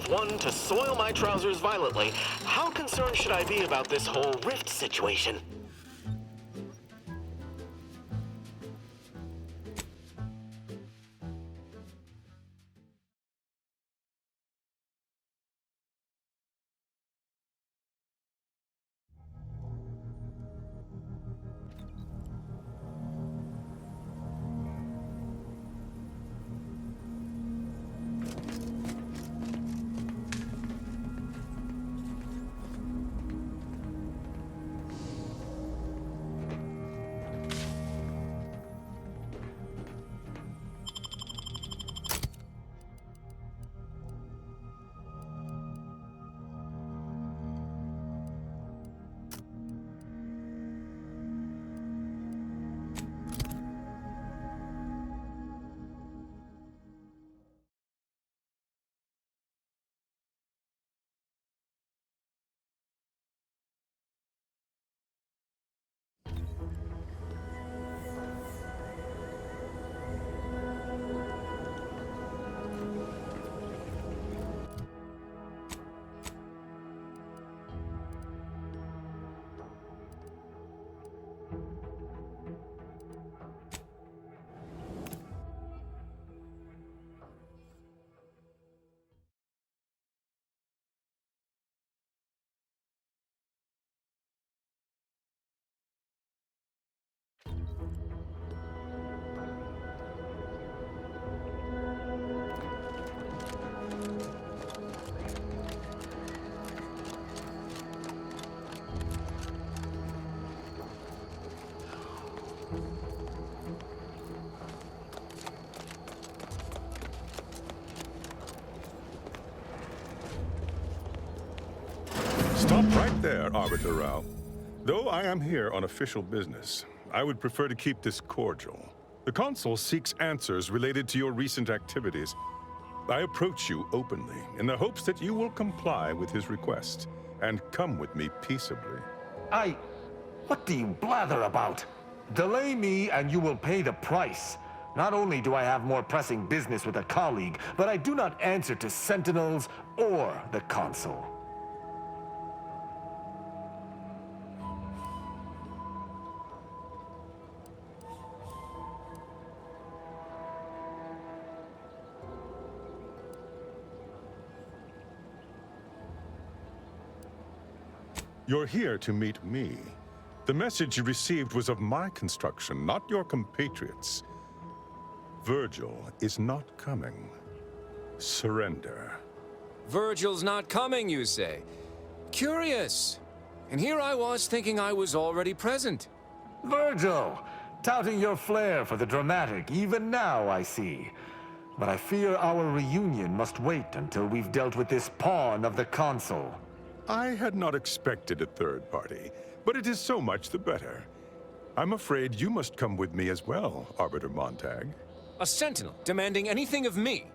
of one to soil my trousers violently, how concerned should I be about this whole rift situation? Stop right there, Arbiter Rao. Though I am here on official business, I would prefer to keep this cordial. The Consul seeks answers related to your recent activities. I approach you openly in the hopes that you will comply with his request and come with me peaceably. What do you blather about? Delay me and you will pay the price. Not only do I have more pressing business with a colleague, but I do not answer to Sentinels or the Consul. You're here to meet me. The message you received was of my construction, not your compatriots. Virgil is not coming. Surrender. Virgil's not coming, you say? Curious. And here I was thinking I was already present. Virgil! Touting your flair for the dramatic, even now, I see. But I fear our reunion must wait until we've dealt with this pawn of the Consul. I had not expected a third party, but it is so much the better. I'm afraid you must come with me as well, Arbiter Montag. A sentinel demanding anything of me?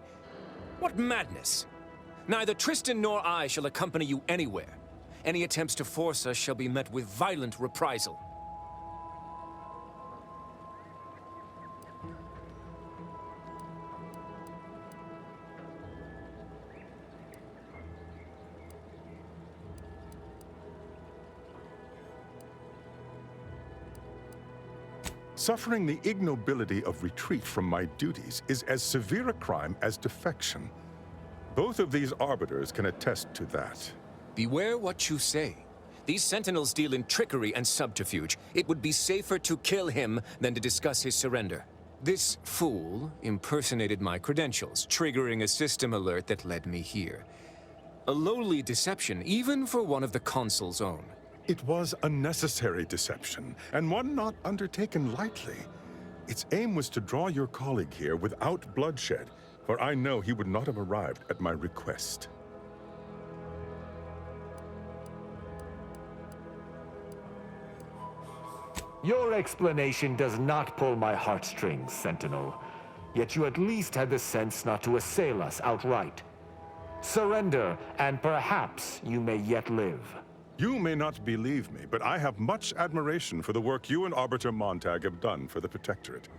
What madness! Neither Tristan nor I shall accompany you anywhere. Any attempts to force us shall be met with violent reprisal. Suffering the ignobility of retreat from my duties is as severe a crime as defection. Both of these arbiters can attest to that. Beware what you say. These sentinels deal in trickery and subterfuge. It would be safer to kill him than to discuss his surrender. This fool impersonated my credentials, triggering a system alert that led me here. A lowly deception, even for one of the Consul's own. It was a necessary deception, and one not undertaken lightly. Its aim was to draw your colleague here without bloodshed, for I know he would not have arrived at my request. Your explanation does not pull my heartstrings, Sentinel. Yet you at least had the sense not to assail us outright. Surrender, and perhaps you may yet live. You may not believe me, but I have much admiration for the work you and Arbiter Montag have done for the Protectorate.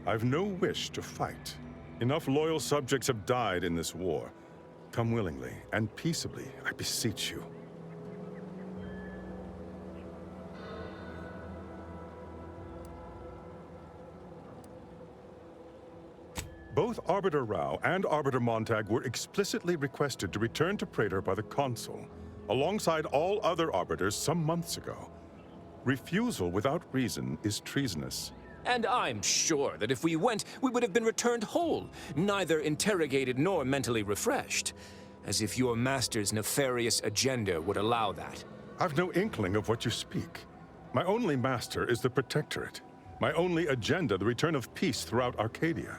I've no wish to fight. Enough loyal subjects have died in this war. Come willingly and peaceably, I beseech you. Both Arbiter Rao and Arbiter Montag were explicitly requested to return to Praetor by the Consul, alongside all other Arbiters some months ago. Refusal without reason is treasonous. And I'm sure that if we went, we would have been returned whole, neither interrogated nor mentally refreshed. As if your master's nefarious agenda would allow that. I've no inkling of what you speak. My only master is the Protectorate. My only agenda, the return of peace throughout Arcadia.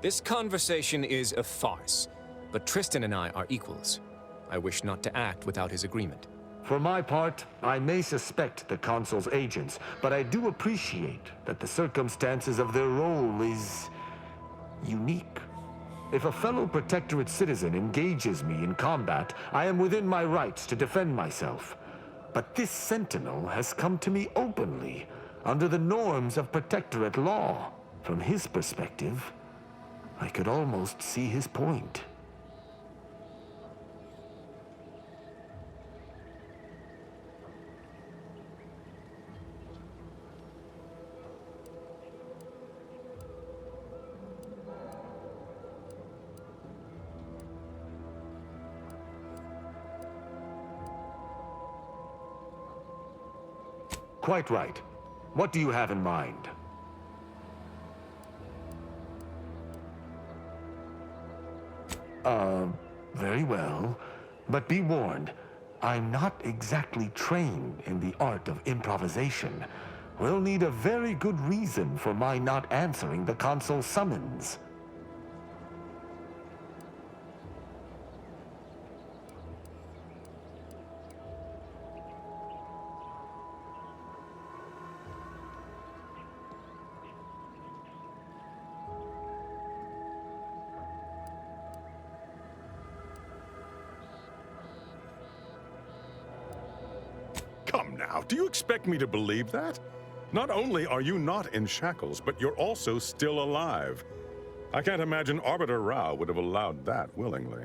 This conversation is a farce, but Tristan and I are equals. I wish not to act without his agreement. For my part, I may suspect the Consul's agents, but I do appreciate that the circumstances of their role is unique. If a fellow Protectorate citizen engages me in combat, I am within my rights to defend myself. But this Sentinel has come to me openly, under the norms of Protectorate law. From his perspective, I could almost see his point. Quite right. What do you have in mind? Very well. But be warned, I'm not exactly trained in the art of improvisation. We'll need a very good reason for my not answering the Consul's summons. Come now, do you expect me to believe that? Not only are you not in shackles, but you're also still alive. I can't imagine Arbiter Rao would have allowed that willingly.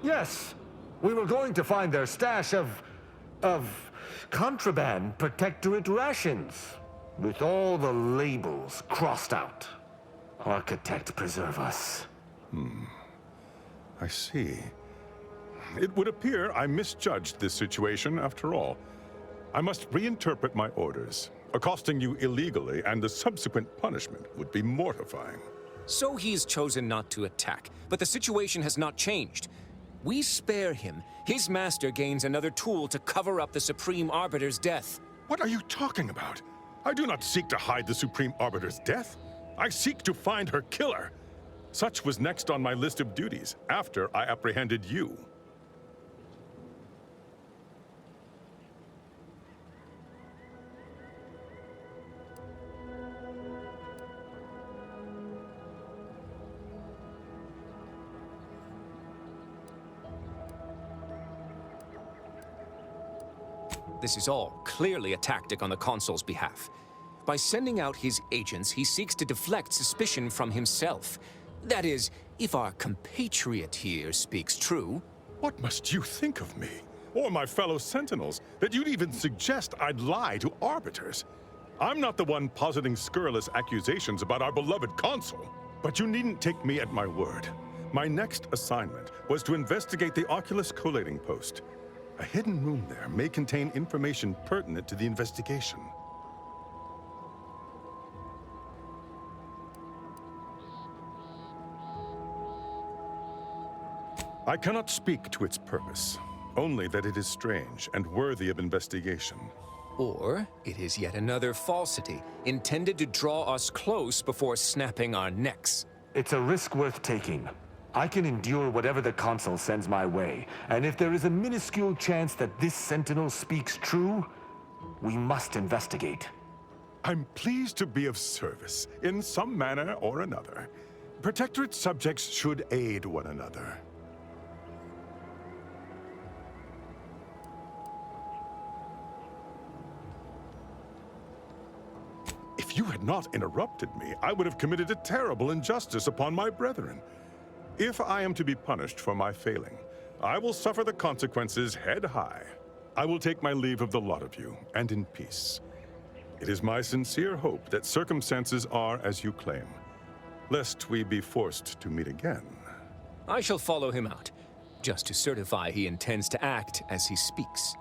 Yes, we were going to find their stash of contraband Protectorate rations, with all the labels crossed out. Architect preserve us. I see. It would appear I misjudged this situation after all. I must reinterpret my orders. Accosting you illegally and the subsequent punishment would be mortifying. So he's chosen not to attack, but the situation has not changed. We spare him. His master gains another tool to cover up the Supreme Arbiter's death. What are you talking about? I do not seek to hide the Supreme Arbiter's death. I seek to find her killer. Such was next on my list of duties, after I apprehended you. This is all clearly a tactic on the Consul's behalf. By sending out his agents, he seeks to deflect suspicion from himself. That is, if our compatriot here speaks true. What must you think of me, or my fellow Sentinels, that you'd even suggest I'd lie to arbiters? I'm not the one positing scurrilous accusations about our beloved Consul. But you needn't take me at my word. My next assignment was to investigate the Oculus collating post. A hidden room there may contain information pertinent to the investigation. I cannot speak to its purpose, only that it is strange and worthy of investigation. Or it is yet another falsity, intended to draw us close before snapping our necks. It's a risk worth taking. I can endure whatever the Consul sends my way, and if there is a minuscule chance that this Sentinel speaks true, we must investigate. I'm pleased to be of service, in some manner or another. Protectorate subjects should aid one another. If you had not interrupted me, I would have committed a terrible injustice upon my brethren. If I am to be punished for my failing, I will suffer the consequences head high. I will take my leave of the lot of you, and in peace. It is my sincere hope that circumstances are as you claim, lest we be forced to meet again. I shall follow him out, just to certify he intends to act as he speaks.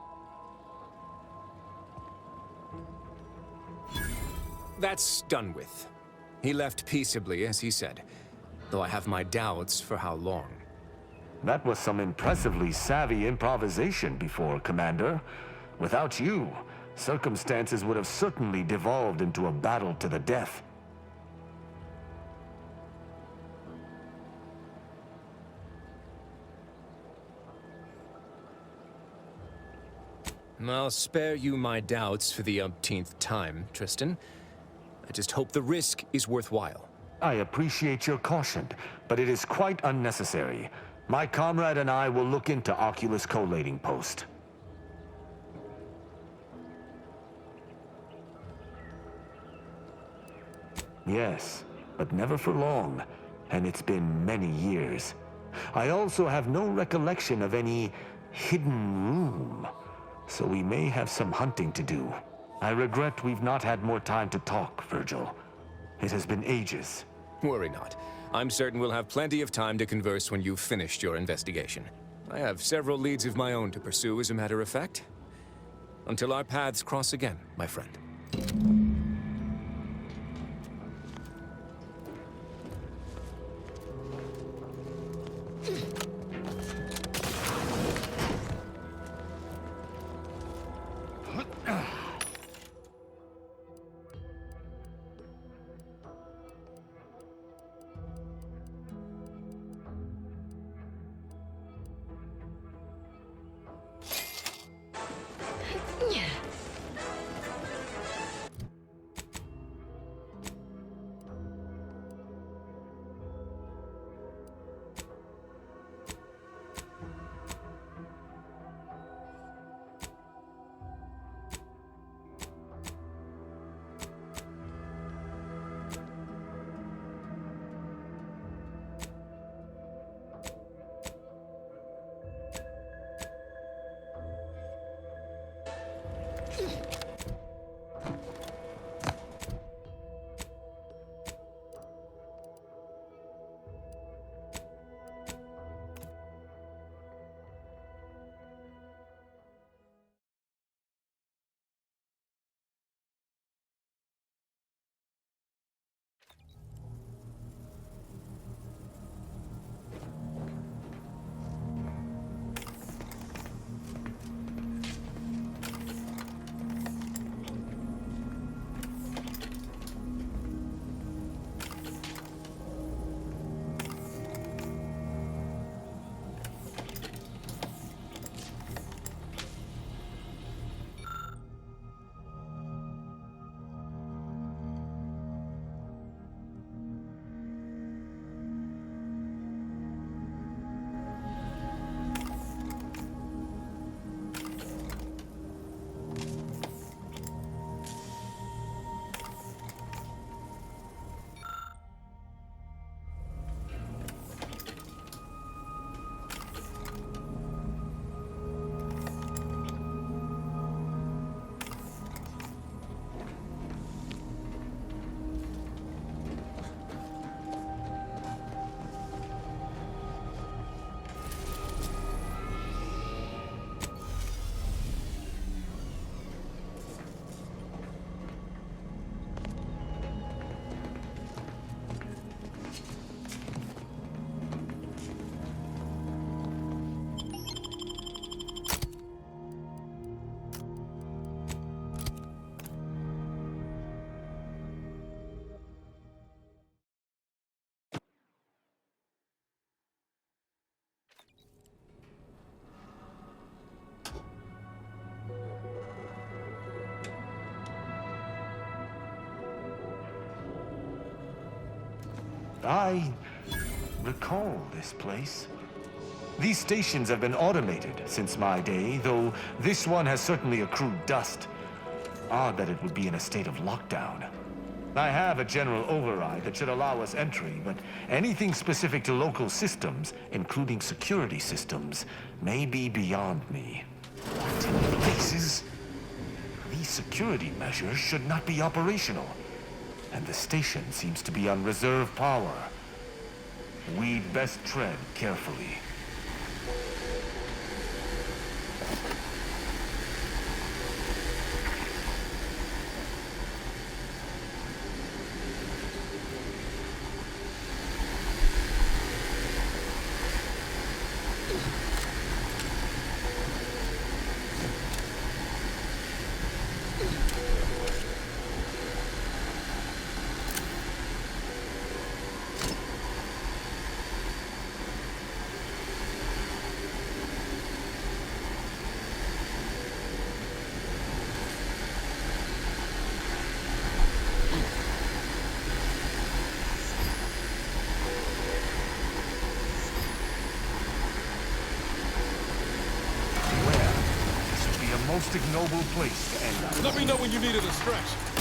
That's done with. He left peaceably, as he said, though I have my doubts for how long. That was some impressively savvy improvisation before, Commander. Without you, circumstances would have certainly devolved into a battle to the death. I'll spare you my doubts for the umpteenth time, Tristan. I just hope the risk is worthwhile. I appreciate your caution, but it is quite unnecessary. My comrade and I will look into Oculus collating post. Yes, but never for long, and it's been many years. I also have no recollection of any hidden room, so we may have some hunting to do. I regret we've not had more time to talk, Virgil. It has been ages. Worry not. I'm certain we'll have plenty of time to converse when you've finished your investigation. I have several leads of my own to pursue, as a matter of fact. Until our paths cross again, my friend. I recall this place. These stations have been automated since my day, though this one has certainly accrued dust. Odd that it would be in a state of lockdown. I have a general override that should allow us entry, but anything specific to local systems, including security systems, may be beyond me. What in places? These security measures should not be operational, and the station seems to be on reserve power. We'd best tread carefully. Most ignoble place to end up. Let me know when you needed a stretch.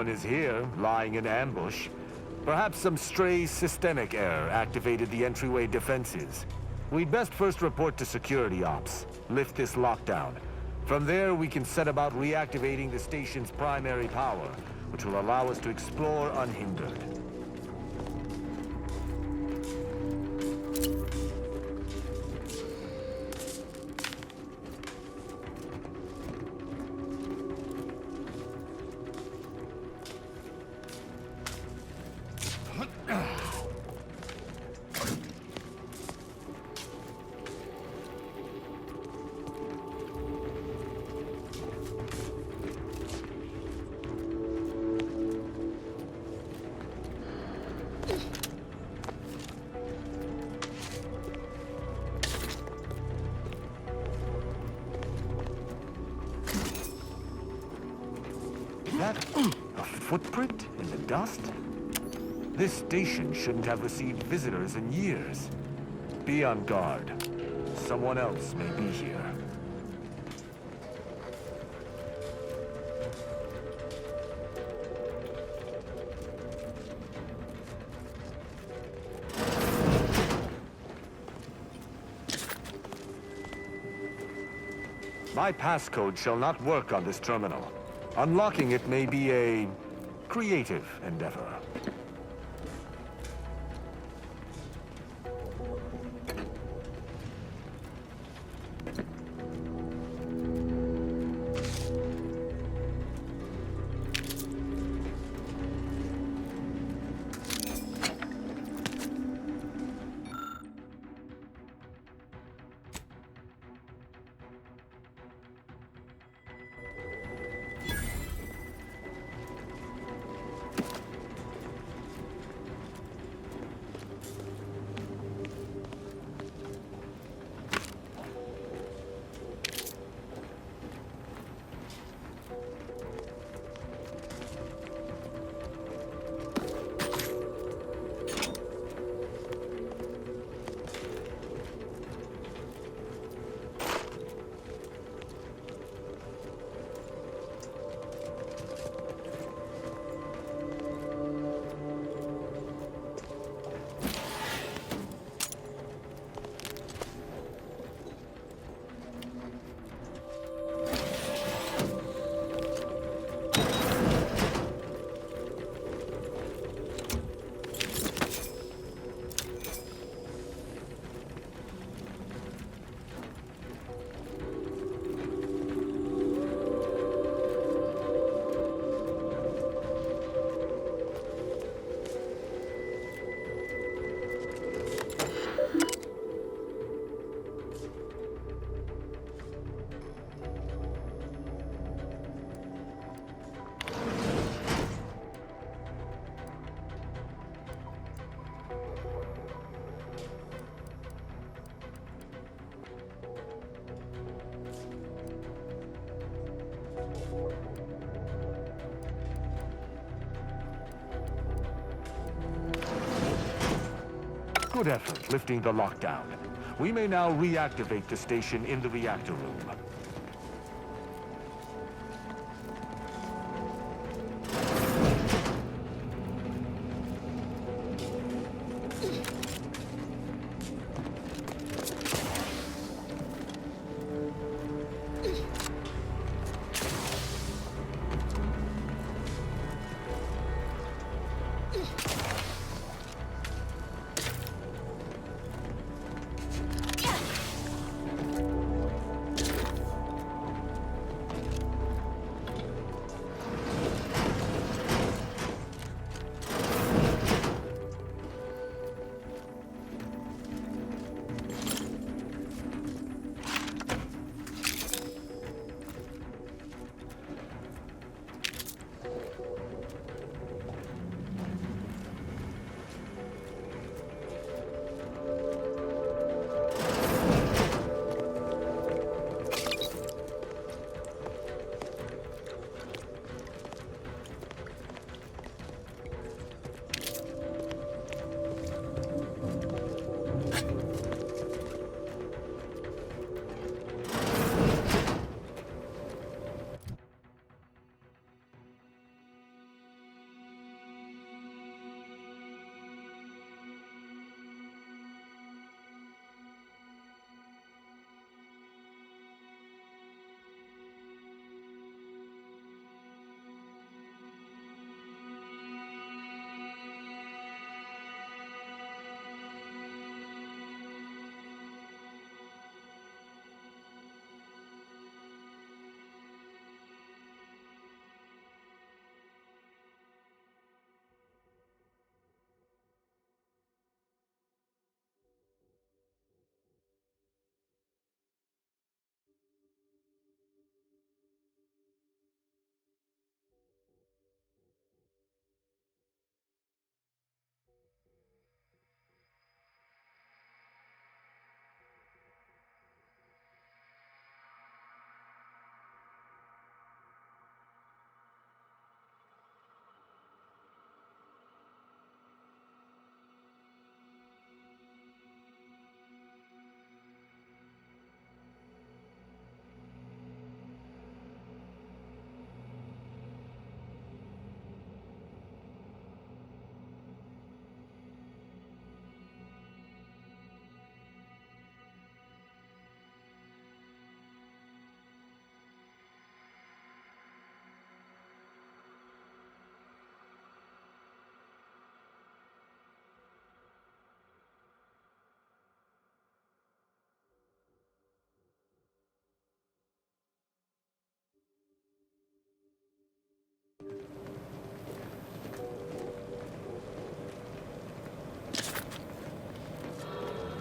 is here, lying in ambush. Perhaps some stray systemic error activated the entryway defenses. We'd best first report to security ops, lift this lockdown. From there, we can set about reactivating the station's primary power, which will allow us to explore unhindered. That a footprint in the dust? This station shouldn't have received visitors in years. Be on guard. Someone else may be here. My passcode shall not work on this terminal. Unlocking it may be a creative endeavor. Good effort lifting the lockdown. We may now reactivate the station in the reactor room.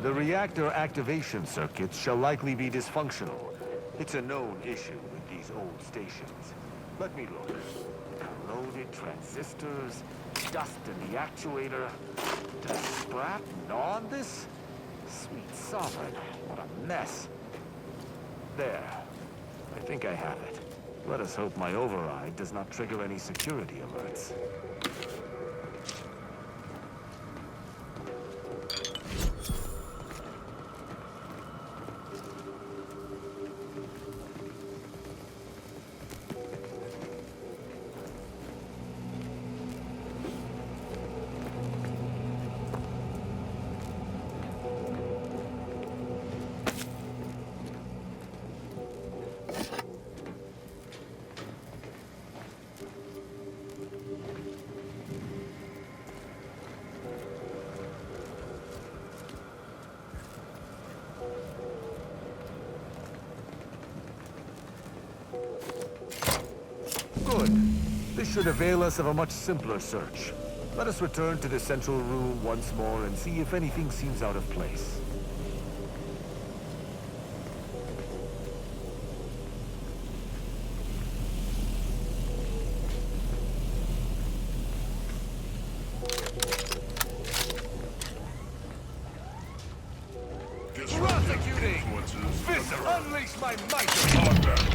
The reactor activation circuits shall likely be dysfunctional. It's a known issue with these old stations. Let me look. Corroded transistors, dust in the actuator. Does scrap gnaw on this? Sweet sovereign, what a mess. There. I think I have it. Let us hope my override does not trigger any security alerts. Good. This should avail us of a much simpler search. Let us return to the central room once more and see if anything seems out of place. Prosecuting! Viscera! Unleash my might upon them!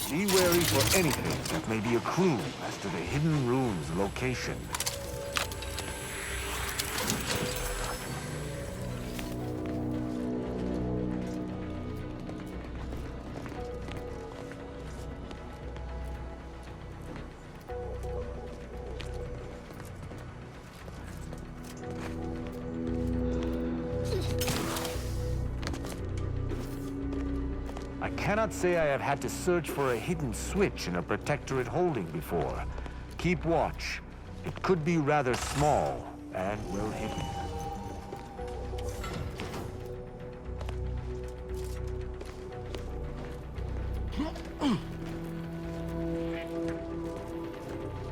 Be wary for anything that may be a clue as to the hidden room's location. I cannot say I have had to search for a hidden switch in a protectorate holding before. Keep watch. It could be rather small and well hidden.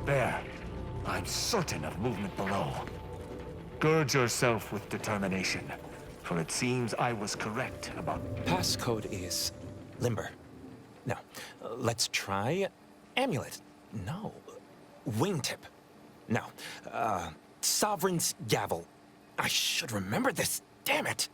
There. I'm certain of movement below. Gird yourself with determination, for it seems I was correct about... Passcode is limber. No. Let's try amulet. No. Wingtip. No. Sovereign's gavel. I should remember this. Damn it.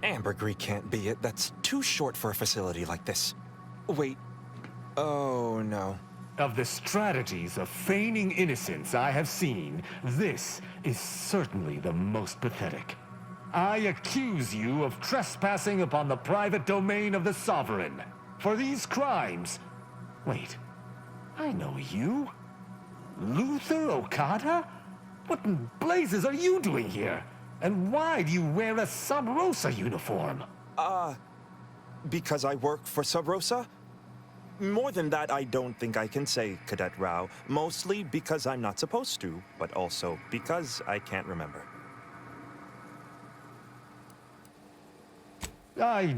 Ambergris can't be it. That's too short for a facility like this. Wait. Oh, no. Of the strategies of feigning innocence I have seen, this is certainly the most pathetic. I accuse you of trespassing upon the private domain of the Sovereign. For these crimes... Wait, I know you. Luther Okada? What in blazes are you doing here? And why do you wear a Sub Rosa uniform? Because I work for Sub Rosa? More than that, I don't think I can say, Cadet Rao. Mostly because I'm not supposed to, but also because I can't remember. I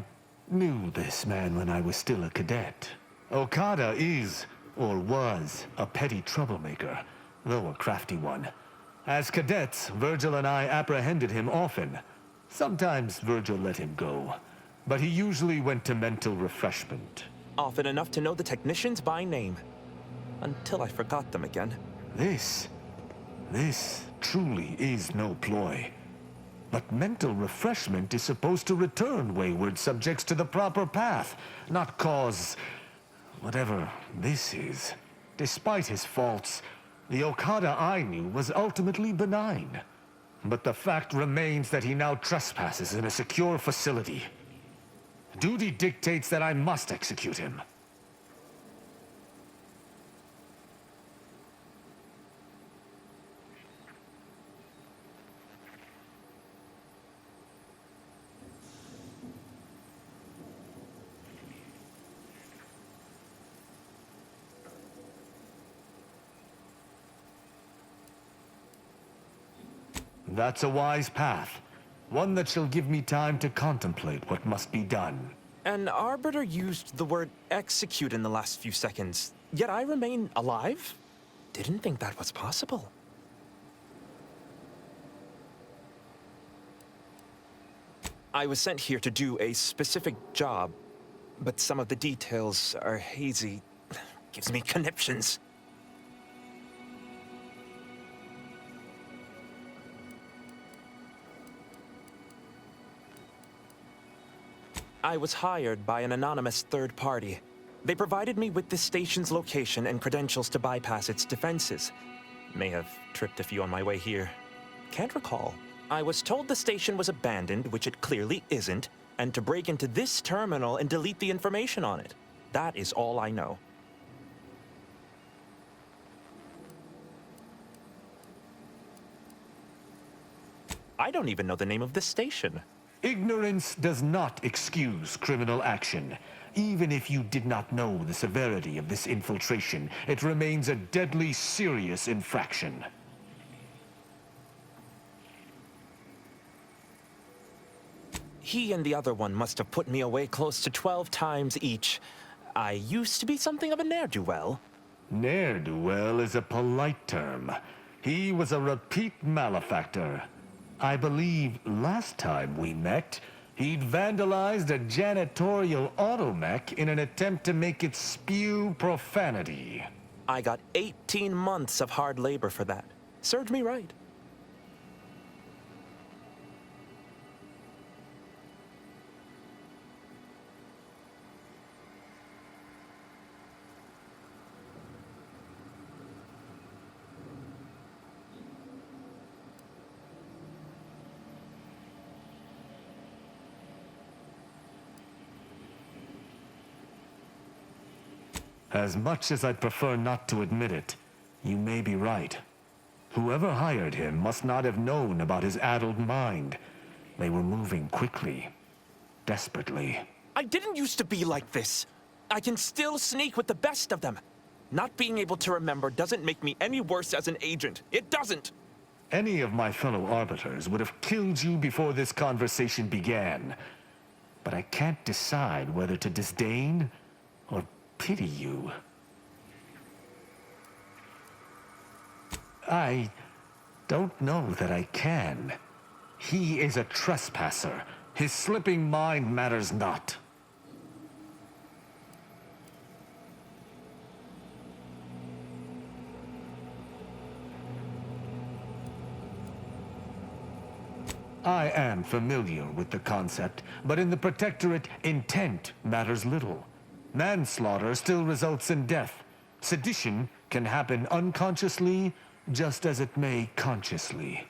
knew this man when I was still a cadet. Okada is, or was, a petty troublemaker, though a crafty one. As cadets, Virgil and I apprehended him often. Sometimes Virgil let him go, but he usually went to mental refreshment. Often enough to know the technicians by name. Until I forgot them again. This truly is no ploy. But mental refreshment is supposed to return wayward subjects to the proper path, not cause... whatever this is. Despite his faults, the Okada I knew was ultimately benign. But the fact remains that he now trespasses in a secure facility. Duty dictates that I must execute him. That's a wise path. One that shall give me time to contemplate what must be done. An arbiter used the word execute in the last few seconds, yet I remain alive? Didn't think that was possible. I was sent here to do a specific job, but some of the details are hazy. Gives me conniptions. I was hired by an anonymous third party. They provided me with the station's location and credentials to bypass its defenses. May have tripped a few on my way here. Can't recall. I was told the station was abandoned, which it clearly isn't, and to break into this terminal and delete the information on it. That is all I know. I don't even know the name of this station. Ignorance does not excuse criminal action. Even if you did not know the severity of this infiltration, it remains a deadly serious infraction. He and the other one must have put me away close to 12 times each. I used to be something of a ne'er-do-well. Ne'er-do-well is a polite term. He was a repeat malefactor. I believe last time we met, he'd vandalized a janitorial automech in an attempt to make it spew profanity. I got 18 months of hard labor for that. Served me right. As much as I'd prefer not to admit it, you may be right. Whoever hired him must not have known about his addled mind. They were moving quickly, desperately. I didn't used to be like this. I can still sneak with the best of them. Not being able to remember doesn't make me any worse as an agent. It doesn't. Any of my fellow arbiters would have killed you before this conversation began. But I can't decide whether to disdain or pity you. I don't know that I can. He is a trespasser. His slipping mind matters not. I am familiar with the concept, but in the Protectorate, intent matters little. Manslaughter still results in death. Sedition can happen unconsciously, just as it may consciously.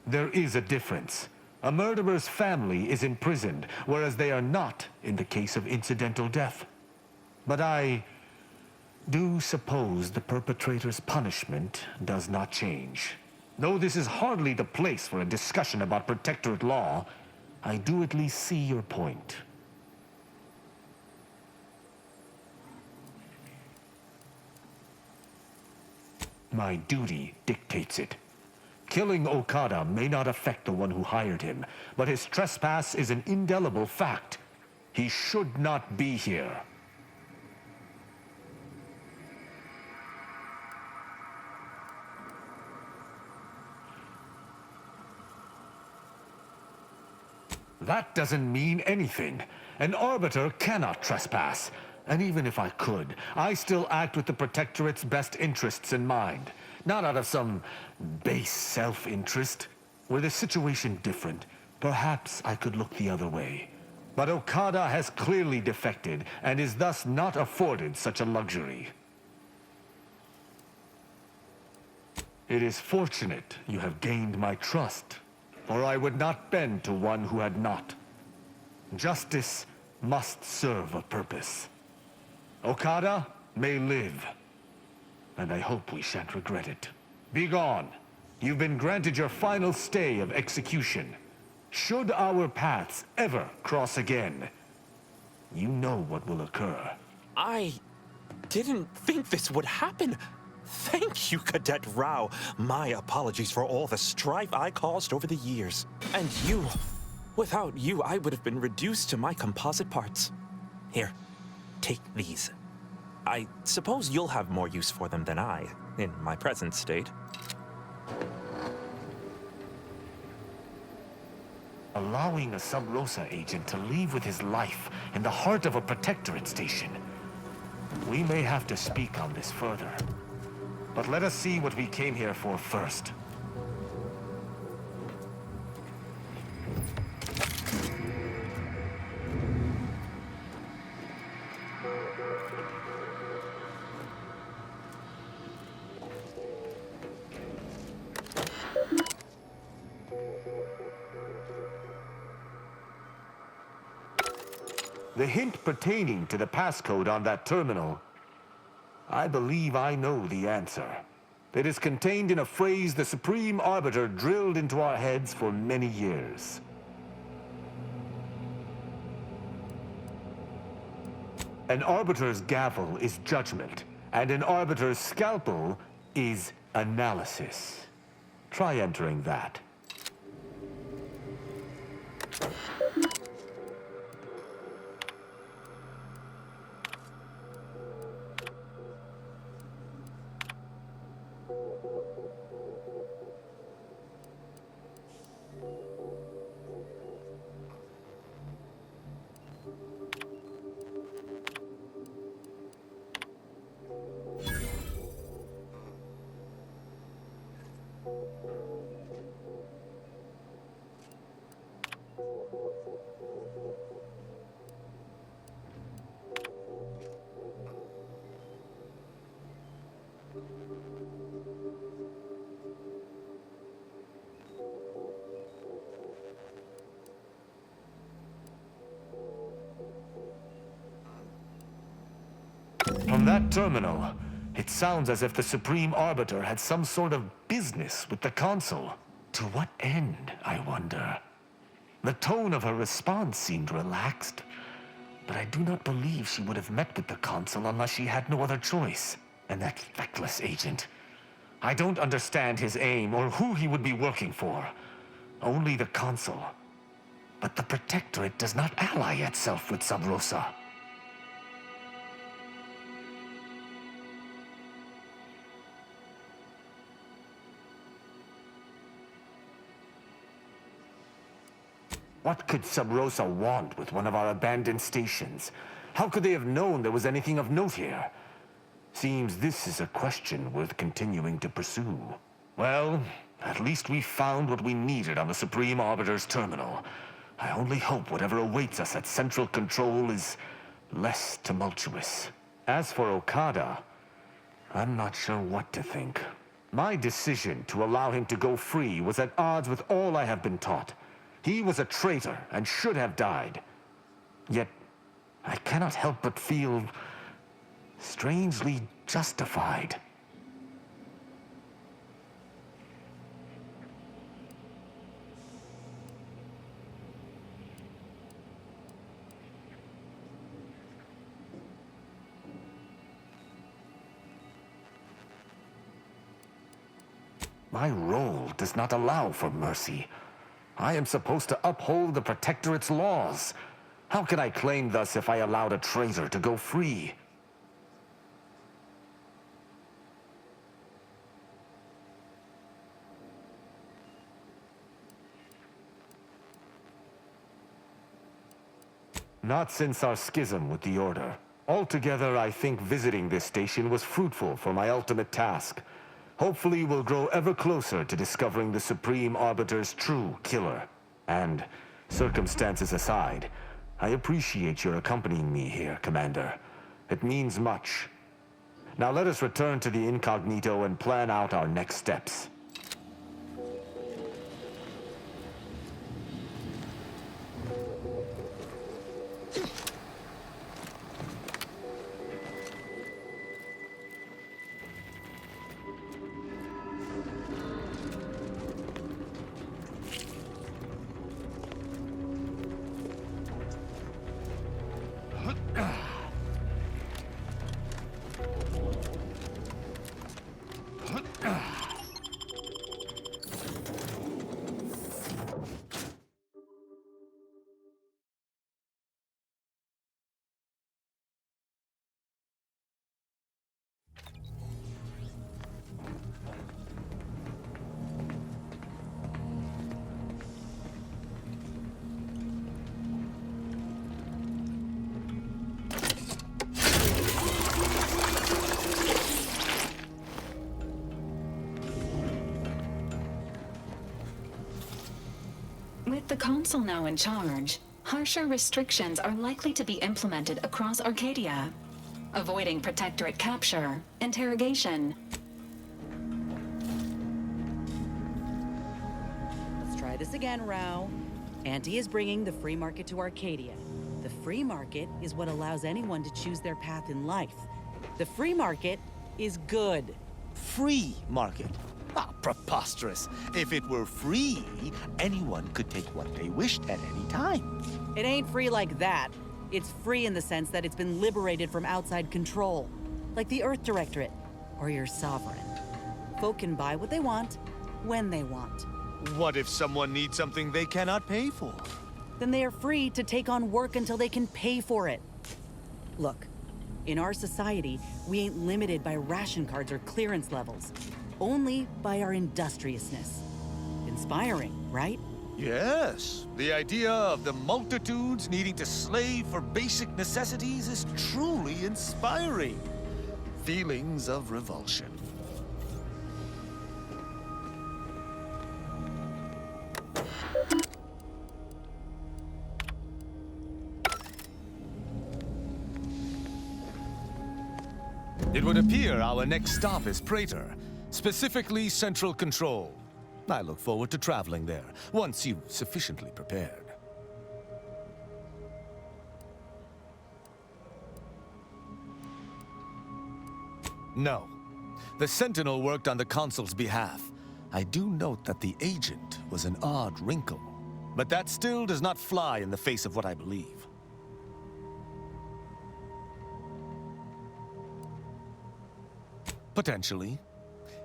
There is a difference. A murderer's family is imprisoned, whereas they are not in the case of incidental death. But I do suppose the perpetrator's punishment does not change. Though this is hardly the place for a discussion about Protectorate law, I do at least see your point. My duty dictates it. Killing Okada may not affect the one who hired him, but his trespass is an indelible fact. He should not be here. That doesn't mean anything. An arbiter cannot trespass. And even if I could, I still act with the Protectorate's best interests in mind. Not out of some base self-interest. Were the situation different, perhaps I could look the other way. But Okada has clearly defected, and is thus not afforded such a luxury. It is fortunate you have gained my trust, or I would not bend to one who had not. Justice must serve a purpose. Okada may live, and I hope we shan't regret it. Be gone. You've been granted your final stay of execution. Should our paths ever cross again, you know what will occur. I didn't think this would happen. Thank you, Cadet Rao. My apologies for all the strife I caused over the years. And you. Without you, I would have been reduced to my composite parts. Here, take these. I suppose you'll have more use for them than I, in my present state. Allowing a Sub Rosa agent to leave with his life in the heart of a protectorate station. We may have to speak on this further. But let us see what we came here for first. The hint pertaining to the passcode on that terminal, I believe I know the answer. It is contained in a phrase the Supreme Arbiter drilled into our heads for many years. An Arbiter's gavel is judgment, and an Arbiter's scalpel is analysis. Try entering that. From that terminal, it sounds as if the Supreme Arbiter had some sort of business with the Consul. To what end, I wonder? The tone of her response seemed relaxed, but I do not believe she would have met with the Consul unless she had no other choice. And that feckless agent. I don't understand his aim or who he would be working for. Only the Consul. But the Protectorate does not ally itself with Sub Rosa. What could Sub Rosa want with one of our abandoned stations? How could they have known there was anything of note here? Seems this is a question worth continuing to pursue. Well, at least we found what we needed on the Supreme Arbiter's terminal. I only hope whatever awaits us at Central Control is less tumultuous. As for Okada, I'm not sure what to think. My decision to allow him to go free was at odds with all I have been taught. He was a traitor and should have died. Yet, I cannot help but feel strangely justified. My role does not allow for mercy. I am supposed to uphold the Protectorate's laws. How can I claim thus if I allowed a traitor to go free? Not since our schism with the Order. Altogether, I think visiting this station was fruitful for my ultimate task. Hopefully, we'll grow ever closer to discovering the Supreme Arbiter's true killer. And, circumstances aside, I appreciate your accompanying me here, Commander. It means much. Now let us return to the incognito and plan out our next steps. With the Consul now in charge, harsher restrictions are likely to be implemented across Arcadia, avoiding Protectorate capture, interrogation. Let's try this again, Rao. Auntie is bringing the free market to Arcadia. The free market is what allows anyone to choose their path in life. The free market is good. Free market? Ah, preposterous. If it were free, anyone could take what they wished at any time. It ain't free like that. It's free in the sense that it's been liberated from outside control. Like the Earth Directorate, or your sovereign. Folk can buy what they want, when they want. What if someone needs something they cannot pay for? Then they are free to take on work until they can pay for it. Look, in our society, we ain't limited by ration cards or clearance levels. Only by our industriousness. Inspiring, right? Yes. The idea of the multitudes needing to slave for basic necessities is truly inspiring. Feelings of revulsion. It would appear our next stop is Praetor. Specifically, Central Control. I look forward to traveling there, once you've sufficiently prepared. No. The Sentinel worked on the Consul's behalf. I do note that the agent was an odd wrinkle. But that still does not fly in the face of what I believe. Potentially.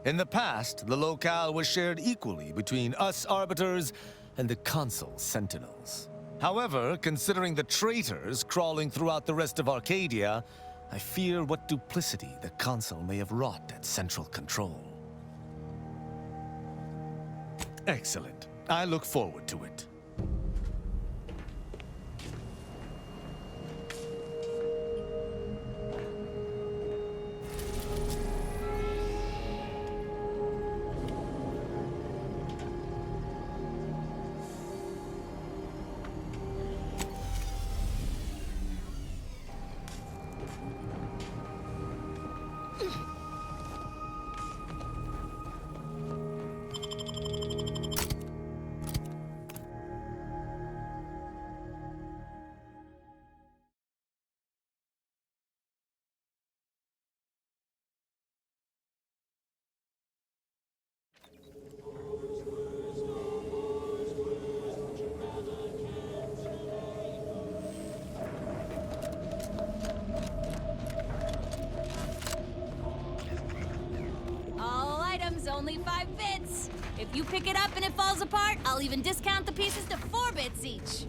In the past, the locale was shared equally between us Arbiters and the Consul's Sentinels. However, considering the traitors crawling throughout the rest of Arcadia, I fear what duplicity the Consul may have wrought at Central Control. Excellent. I look forward to it. Only 5 bits. If you pick it up and it falls apart, I'll even discount the pieces to 4 bits each.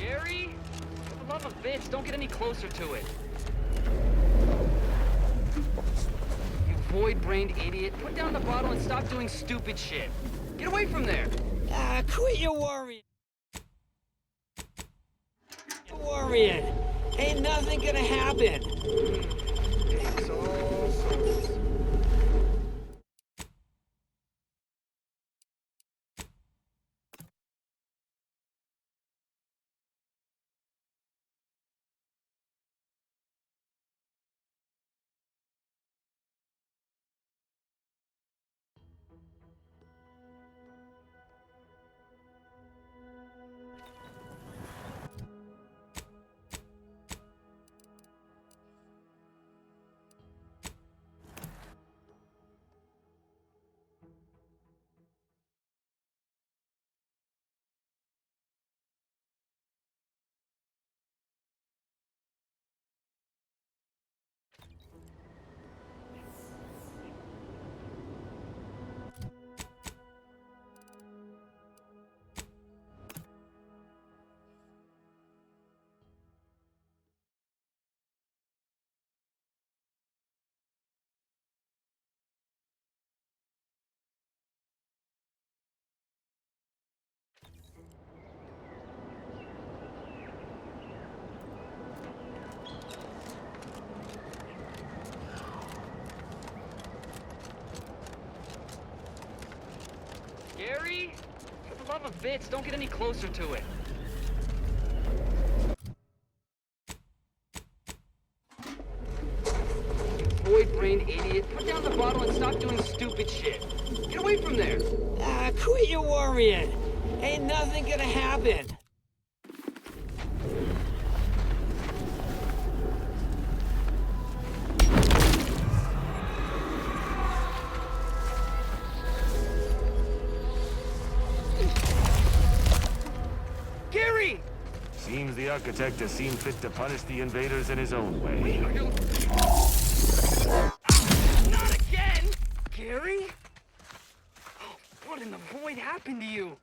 Gary? For the love of Vince, don't get any closer to it. You void-brained idiot. Put down the bottle and stop doing stupid shit. Get away from there. Quit your worrying. Worrying. Ain't nothing gonna happen. Gary? For the love of Vince, don't get any closer to it. You void-brained idiot. Put down the bottle and stop doing stupid shit. Get away from there. Quit your worrying. Ain't nothing gonna happen. Gary! Seems the architect has seen fit to punish the invaders in his own way. Not again! Gary? What in the void happened to you?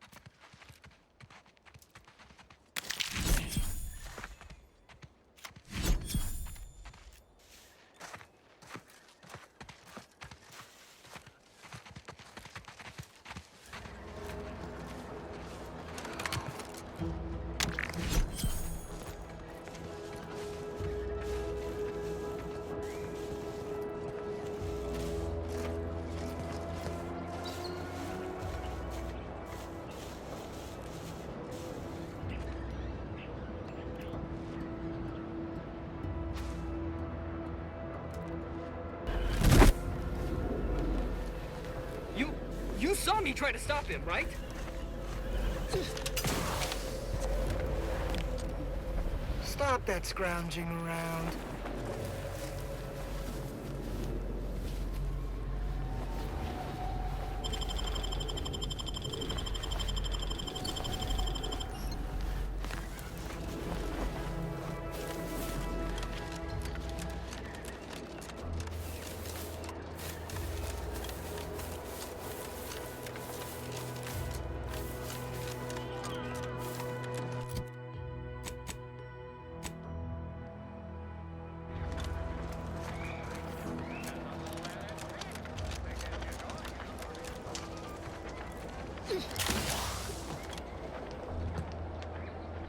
You saw me try to stop him, right? Stop that scrounging around.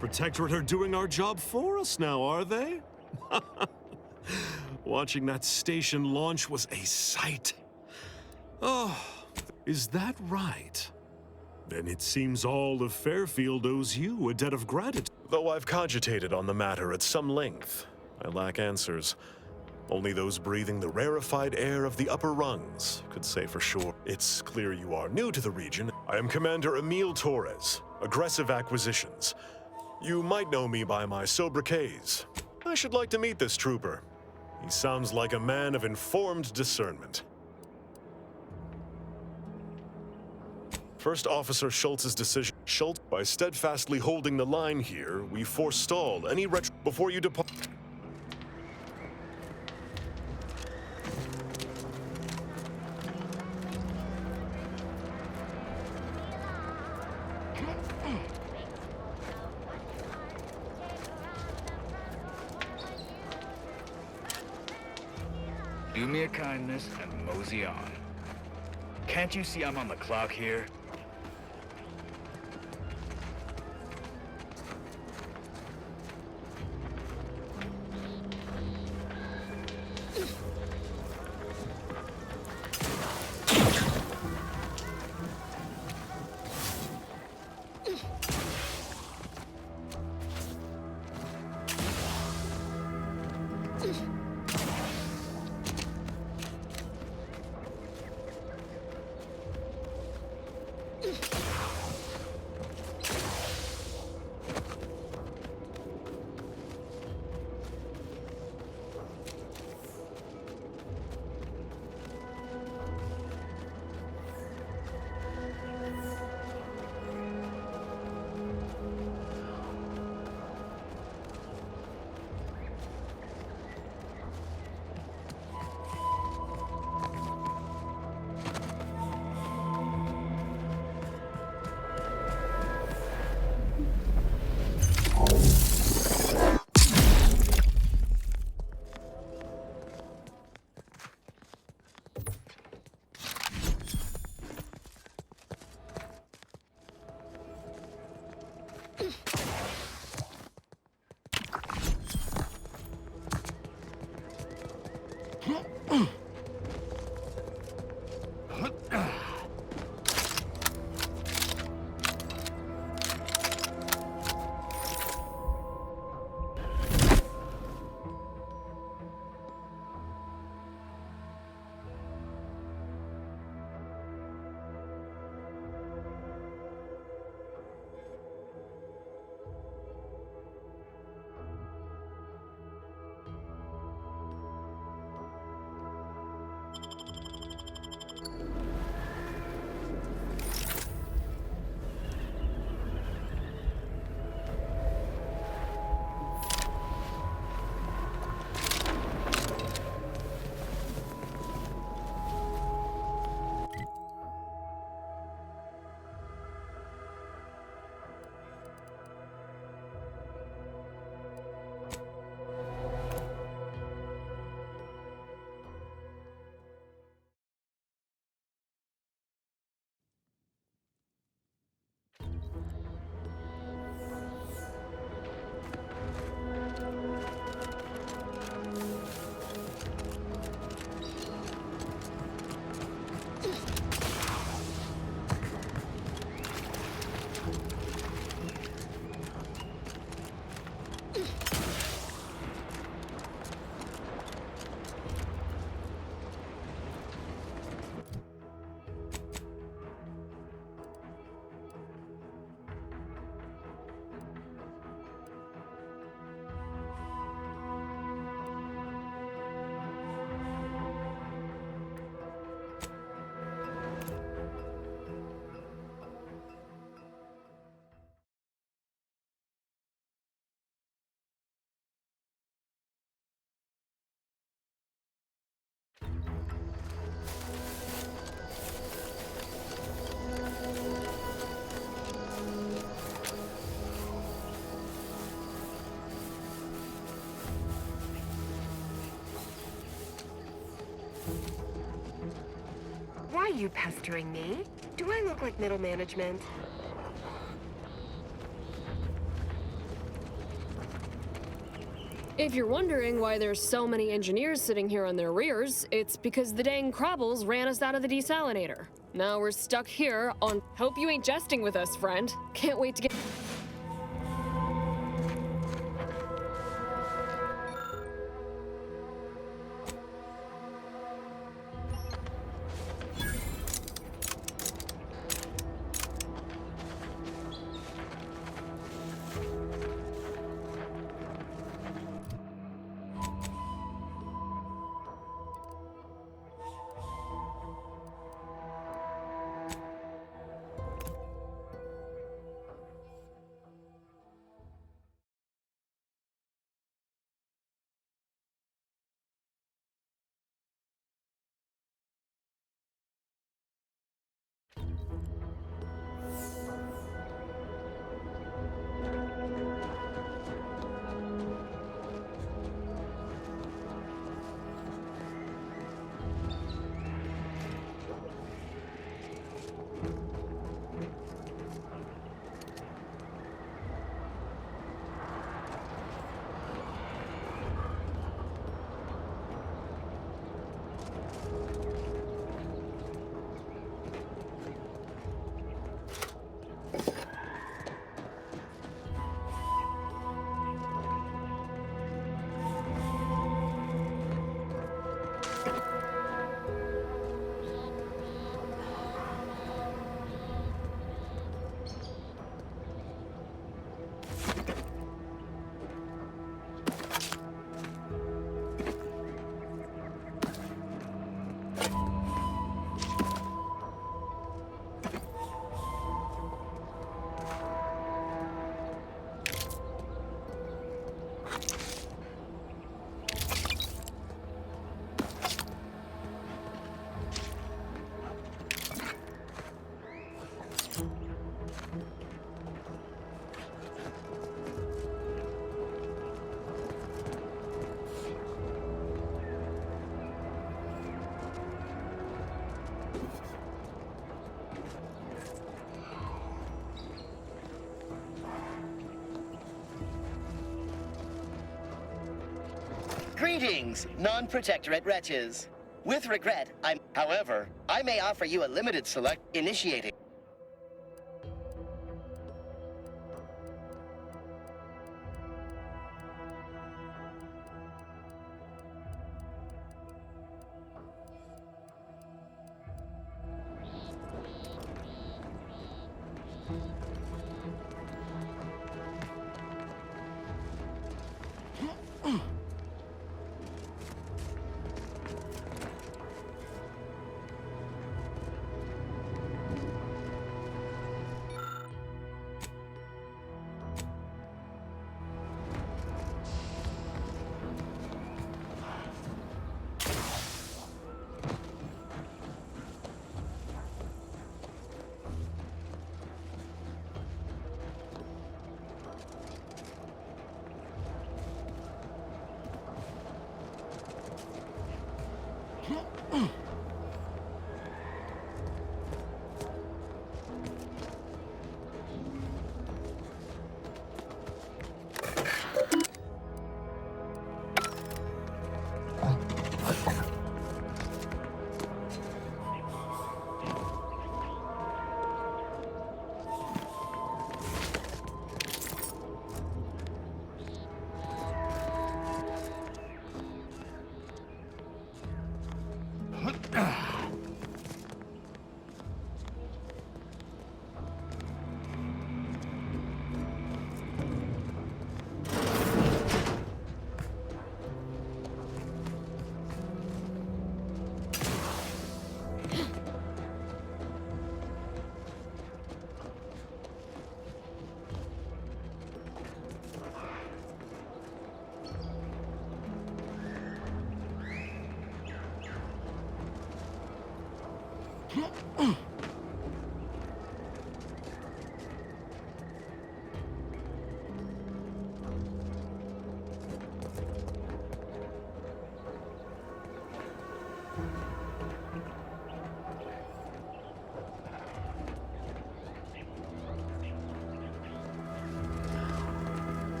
Protectorate are doing our job for us now, are they? Watching that station launch was a sight. Oh, is that right? Then it seems all of Fairfield owes you a debt of gratitude. Though I've cogitated on the matter at some length, I lack answers. Only those breathing the rarefied air of the upper rungs could say for sure. It's clear you are new to the region. I am Commander Emil Torres, Aggressive Acquisitions. You might know me by my sobriquets. I should like to meet this trooper. He sounds like a man of informed discernment. First Officer Schultz's decision. Schultz, by steadfastly holding the line here, we forestall any before you depart. do me a kindness and mosey on. Can't you see I'm on the clock here? Why are you pestering me? Do I look like middle management? If you're wondering why there's so many engineers sitting here on their rears, it's because the dang Crabbles ran us out of the desalinator. Now we're stuck here on... Hope you ain't jesting with us, friend. Can't wait to get... Greetings, non-protectorate wretches. With regret, however, I may offer you a limited select initiating.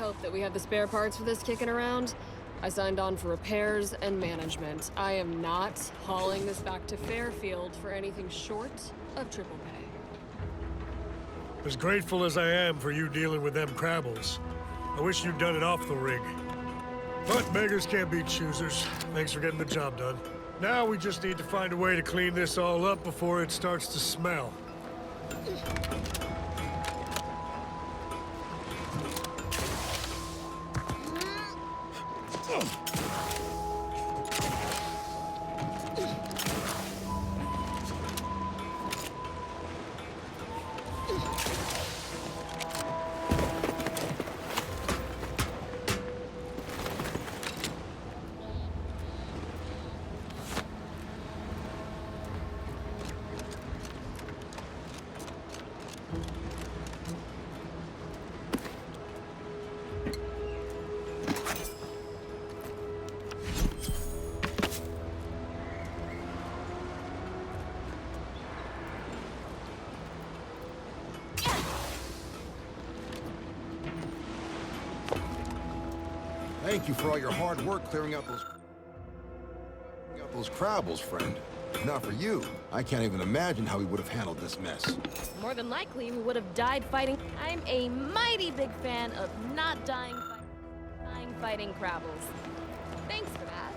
hope that we have the spare parts for this kicking around. I signed on for repairs and management. I am not hauling this back to Fairfield for anything short of triple pay. As grateful as I am for you dealing with them Crabbles, I wish you'd done it off the rig. But beggars can't be choosers. Thanks for getting the job done. Now we just need to find a way to clean this all up before it starts to smell. Thank you for all your hard work clearing out those Crabbles, friend. If not for you, I can't even imagine how we would have handled this mess. More than likely, we would have died fighting. I'm a mighty big fan of not dying fighting Crabbles. Thanks for that.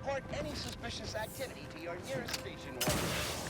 report any suspicious activity to your nearest station warden.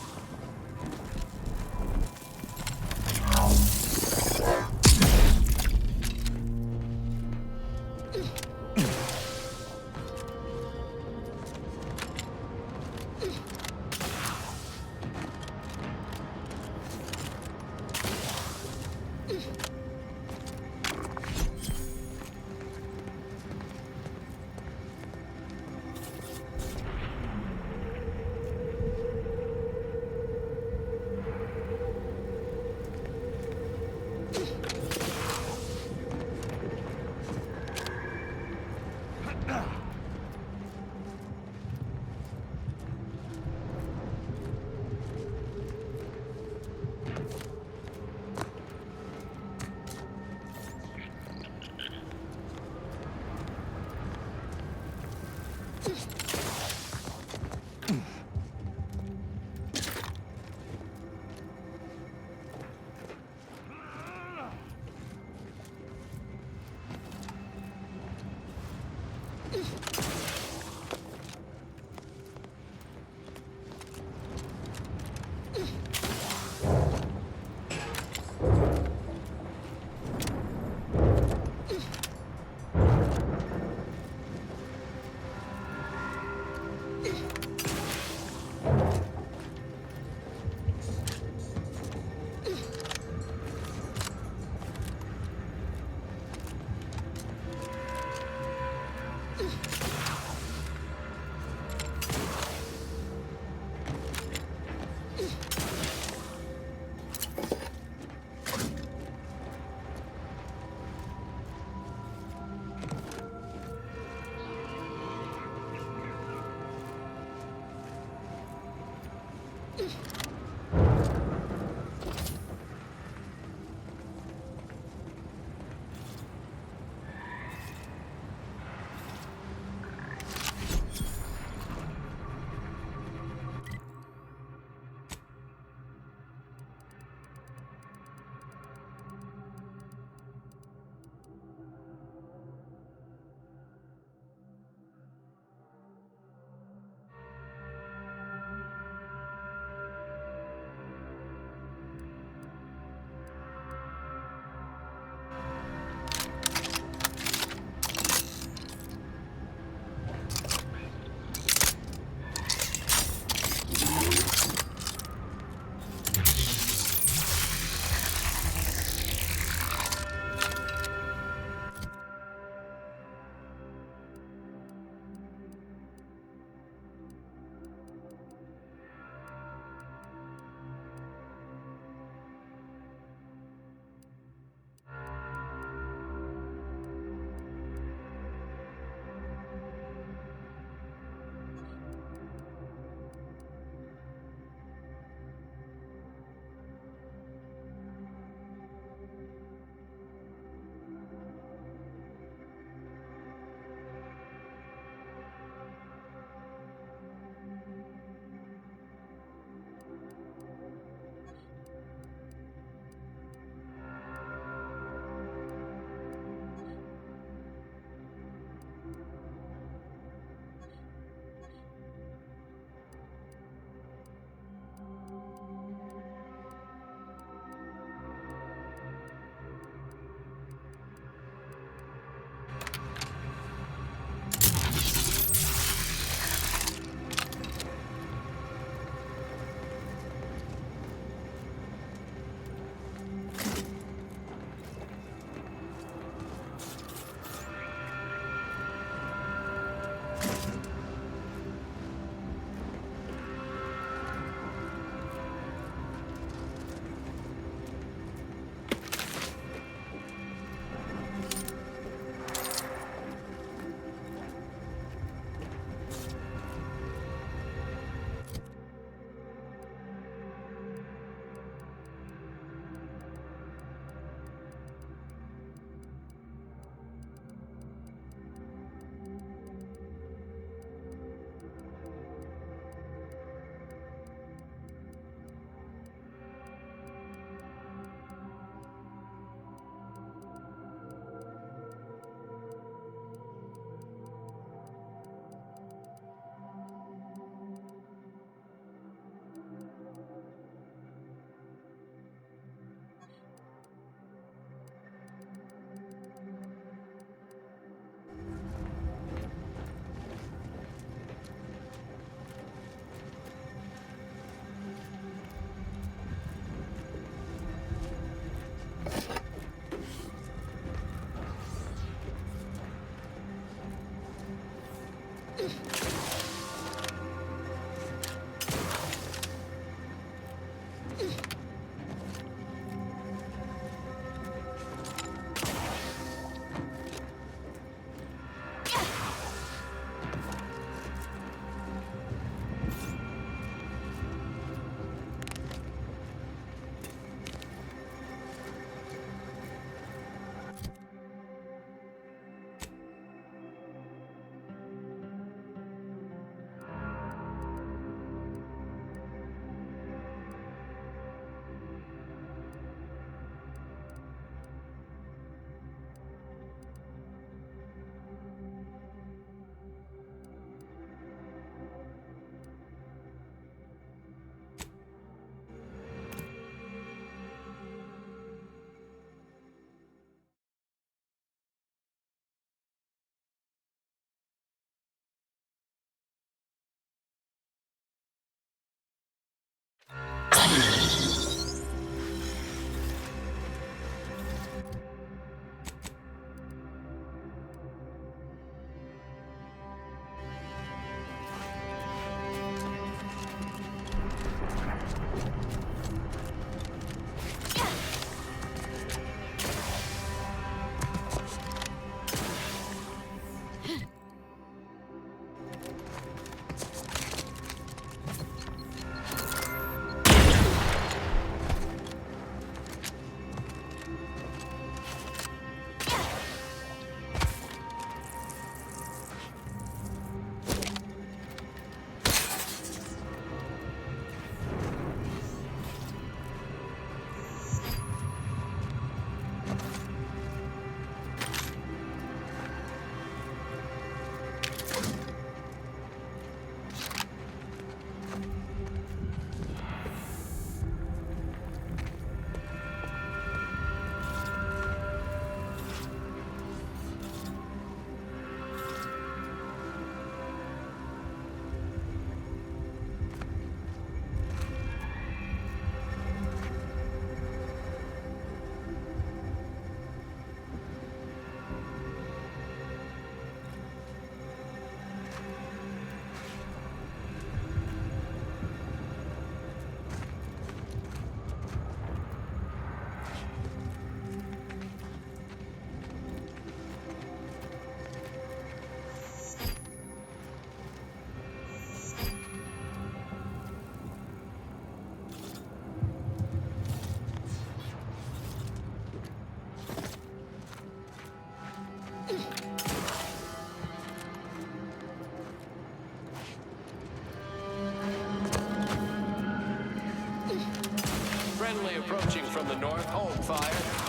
Friendly approaching from the north. Hold fire.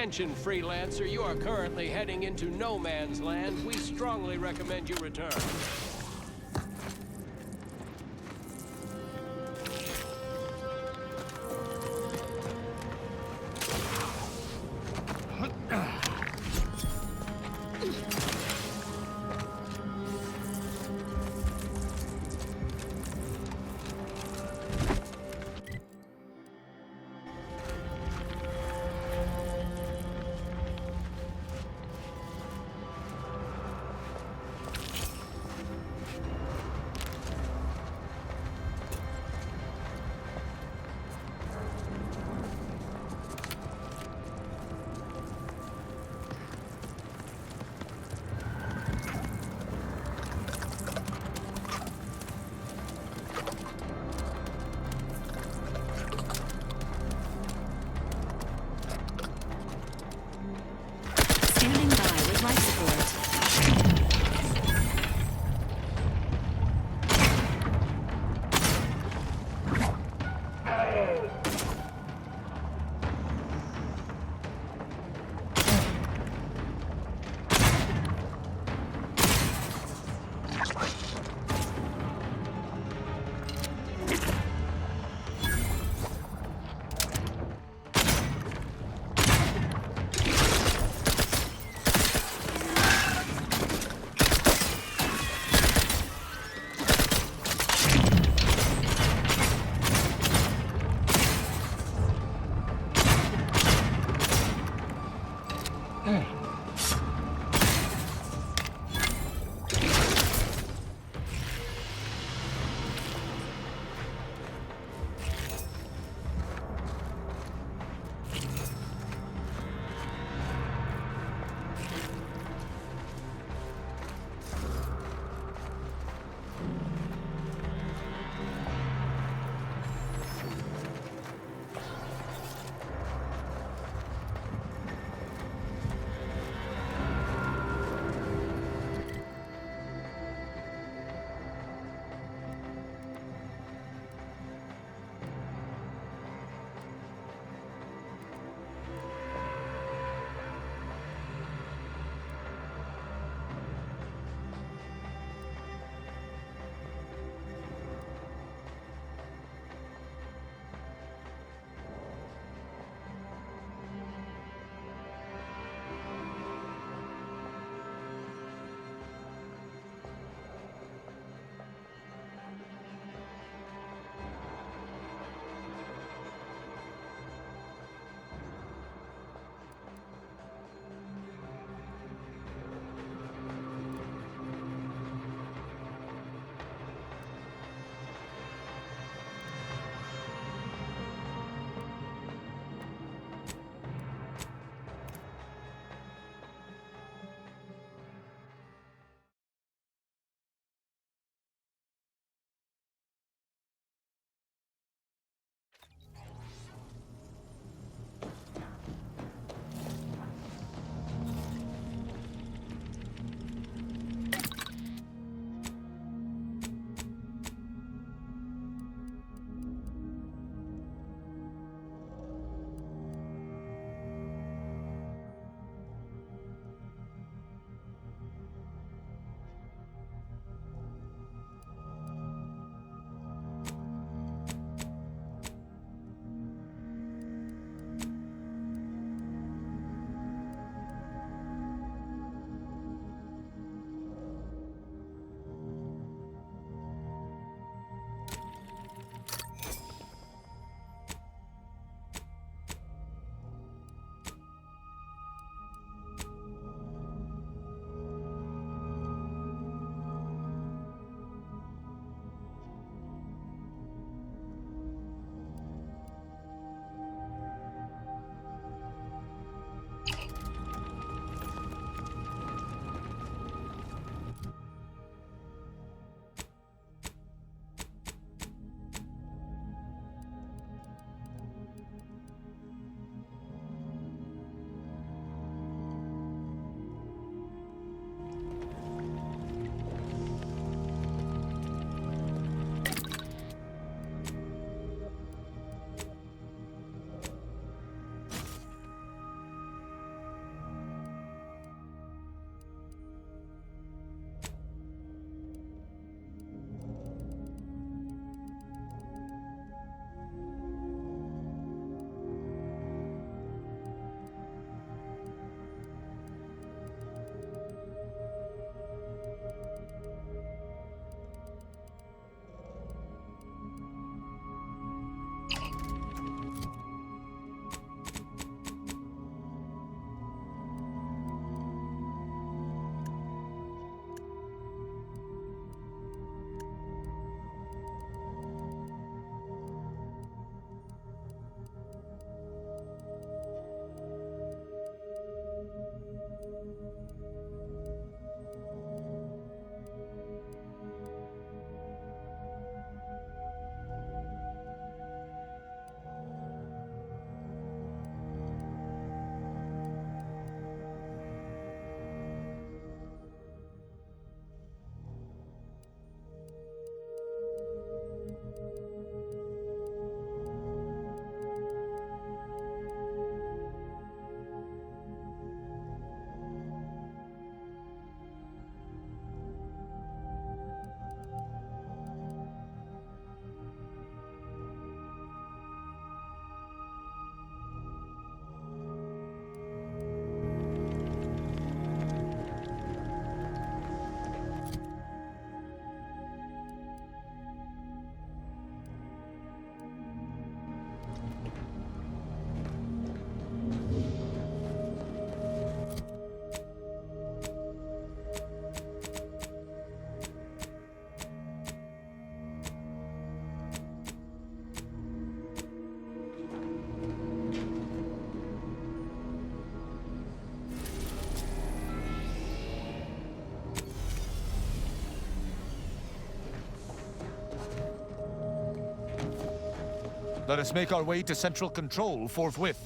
Attention, freelancer, you are currently heading into no man's land. We strongly recommend you return. Let us make our way to Central Control forthwith.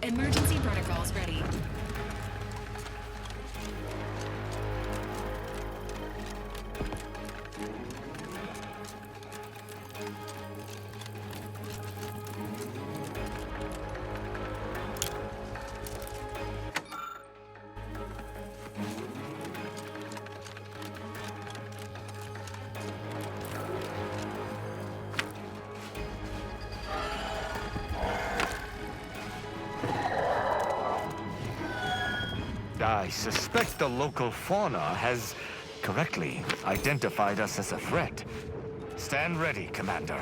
Emergency protocols ready. I suspect the local fauna has correctly identified us as a threat. Stand ready, Commander.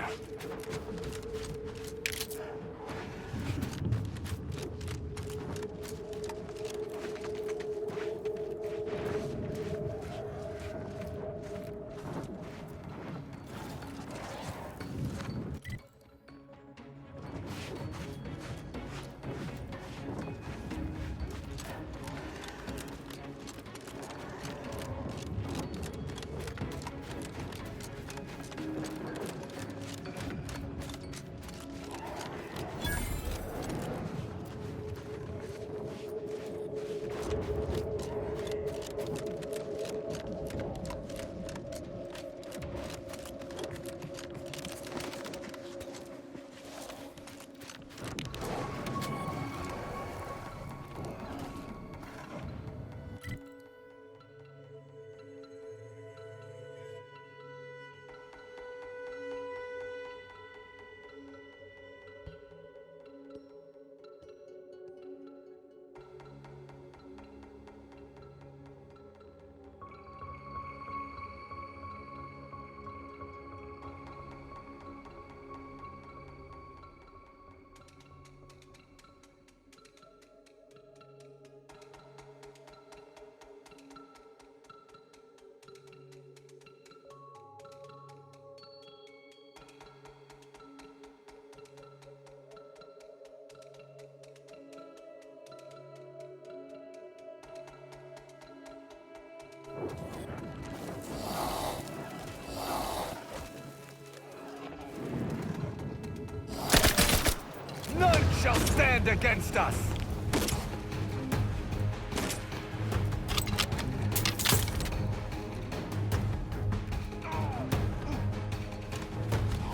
None shall stand against us!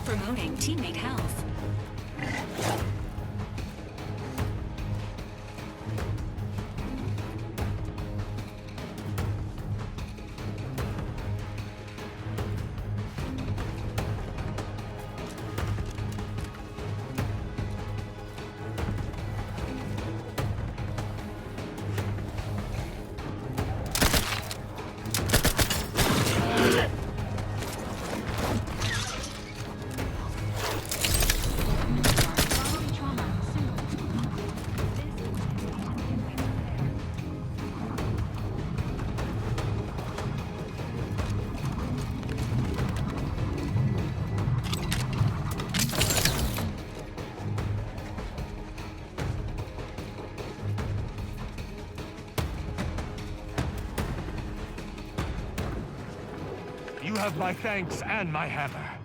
Promoting teammate health. You have my thanks and my hammer.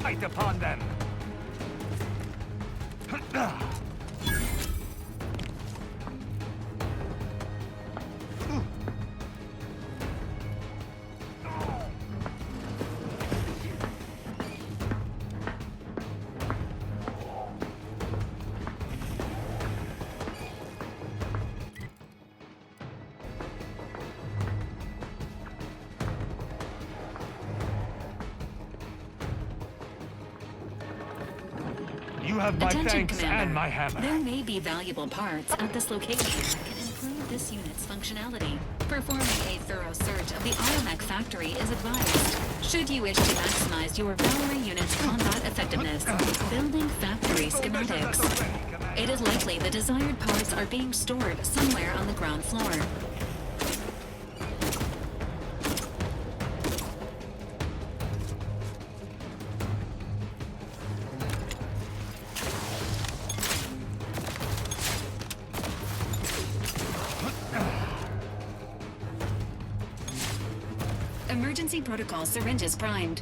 Fight upon them! You have my Attention, thanks Commander. and my hammer. There may be valuable parts at this location that can improve this unit's functionality. Performing a thorough search of the Automech factory is advised. Should you wish to maximize your Valorant unit's combat effectiveness, building factory schematics. It is likely the desired parts are being stored somewhere on the ground floor. Emergency protocol syringes primed.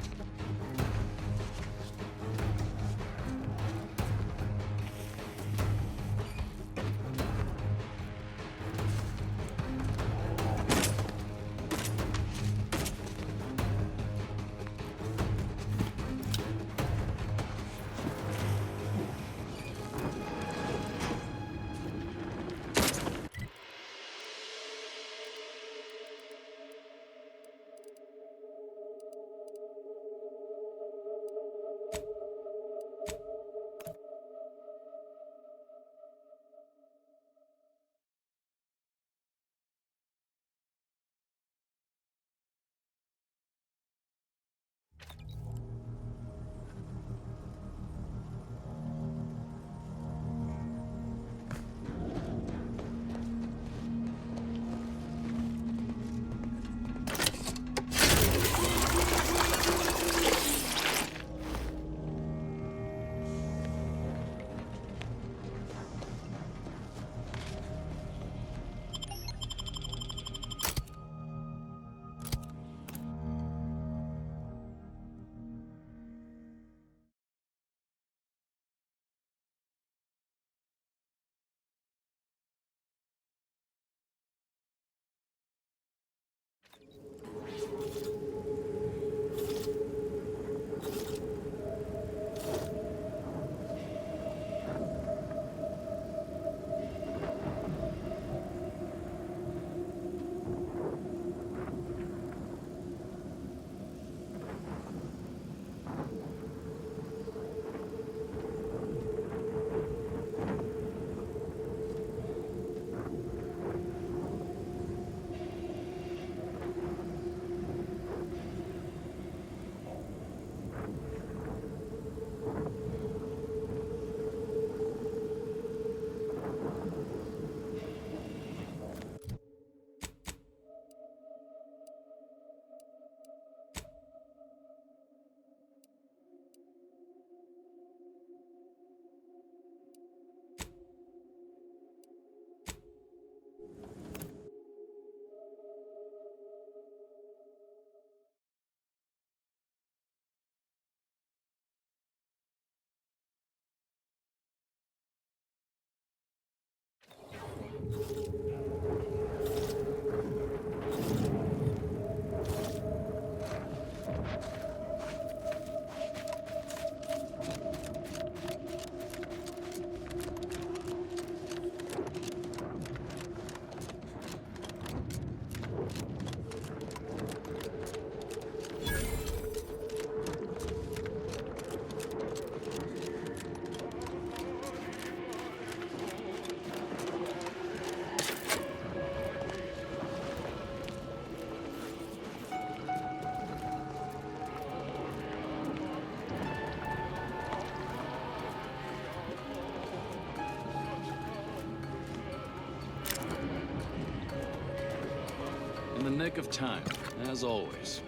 the nick of time, as always.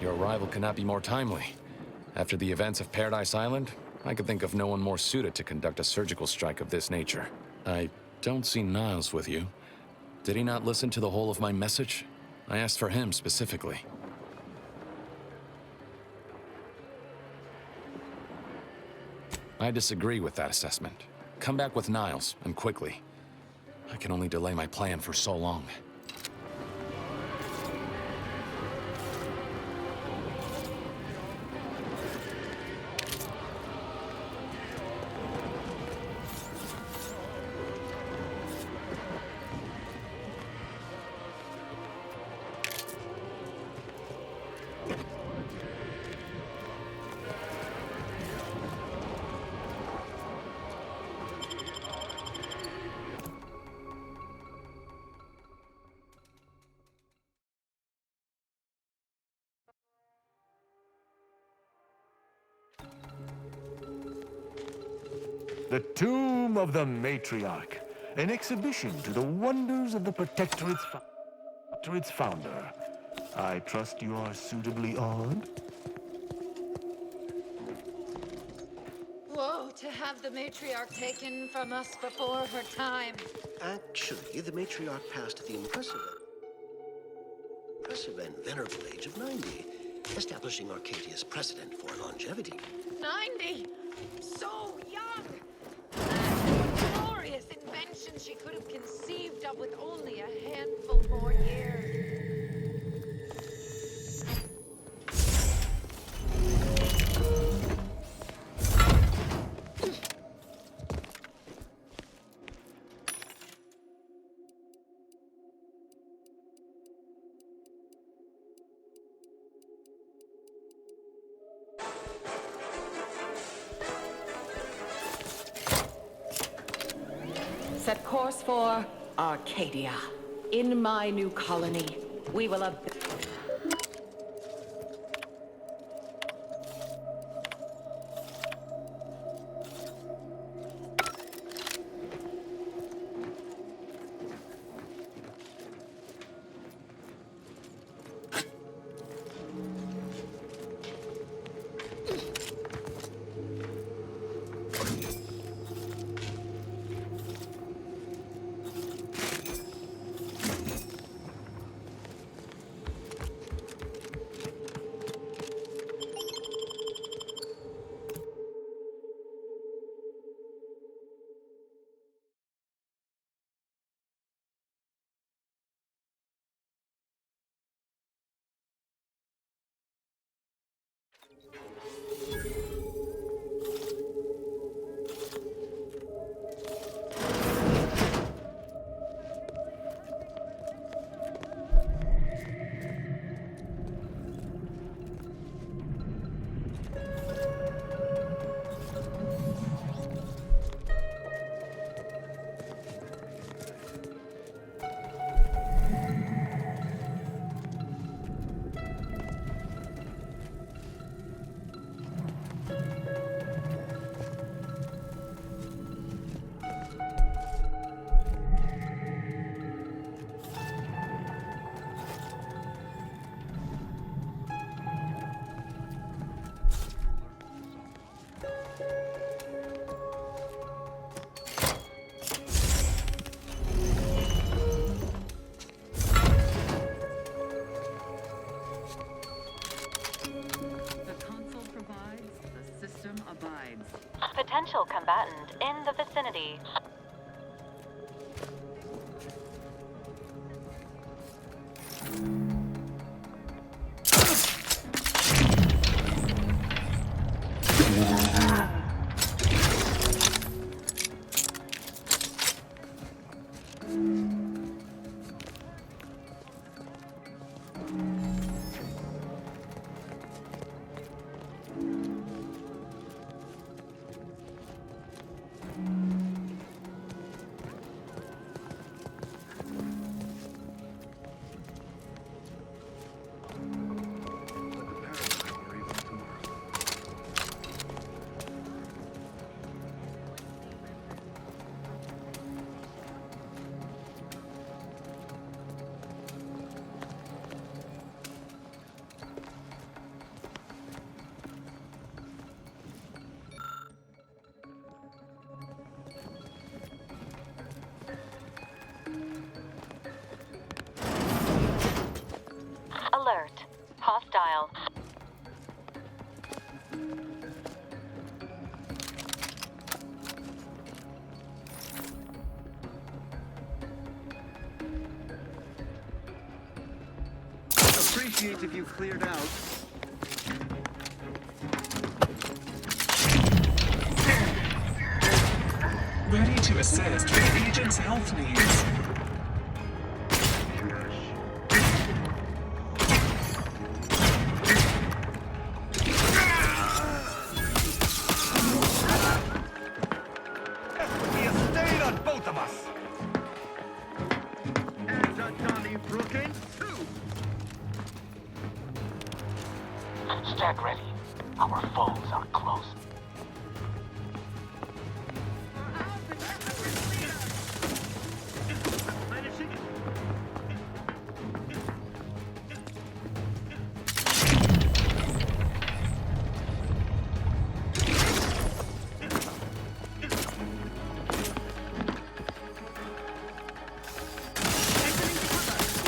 Your arrival could not be more timely. After the events of Paradise Island, I could think of no one more suited to conduct a surgical strike of this nature. I don't see Niles with you. Did he not listen to the whole of my message? I asked for him specifically. I disagree with that assessment. Come back with Niles, and quickly. I can only delay my plan for so long. The Tomb of the Matriarch, an exhibition to the wonders of the Protectorate's founder. I trust you are suitably awed? Woe to have the Matriarch taken from us before her time. Actually, the Matriarch passed at the impressive and venerable age of 90, establishing Arcadia's precedent for longevity. 90! So young! That glorious invention she could have conceived of with only a handful more years. Set course for Arcadia. In my new colony, we will have... combatant in the vicinity. Alert. Hostile. Appreciate if you cleared out. Ready to assist with agent's health needs. Stand ready. Our foes are close.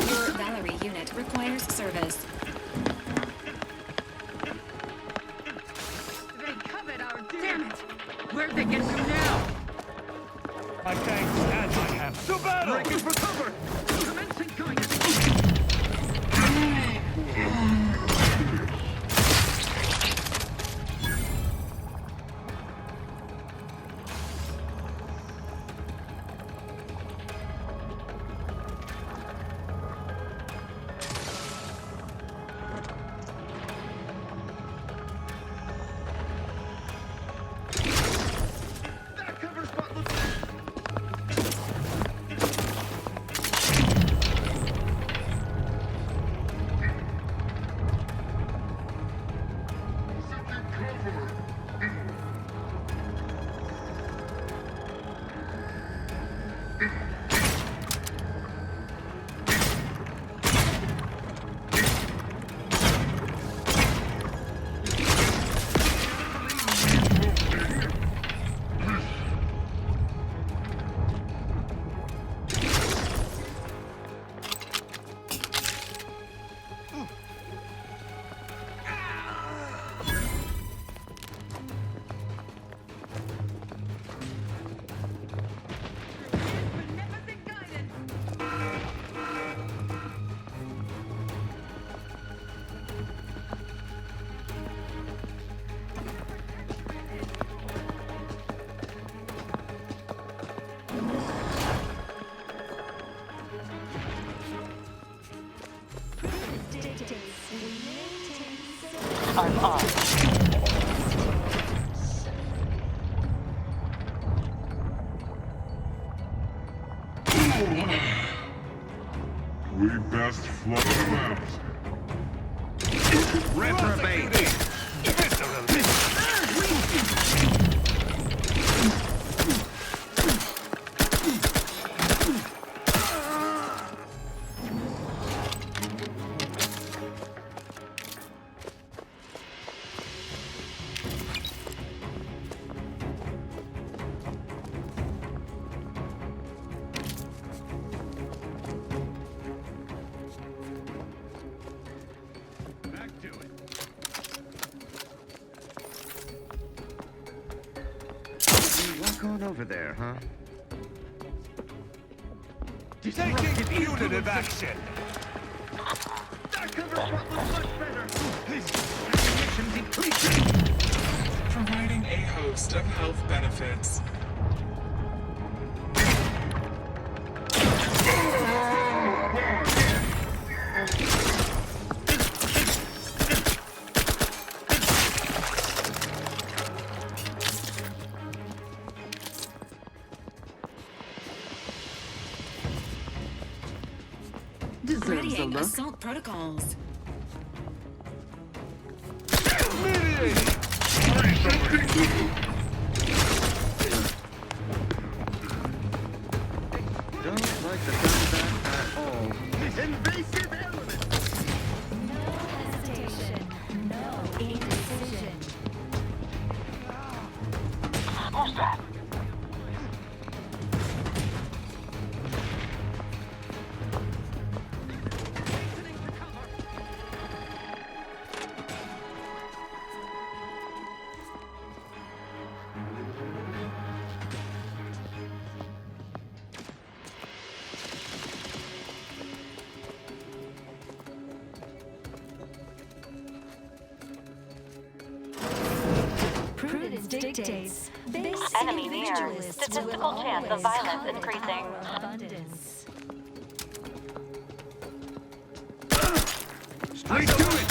Your Valerie unit requires service. Damn it! Where'd they get to now? I can't stand my hand. To battle! Breaking for cover! Commencing going. I'm on. We best flood them out. Reprobate! going over there, huh? Taking punitive action! That cover shot was much better! Ammunition depleted! Providing a host of health benefits. Readying assault protocols. Don't like the sound of that at all. Invasive element! No hesitation. No indecision. Who's that? Prudence dictates. Enemy near. Statistical chance of violence increasing. Abundance. Straight to it!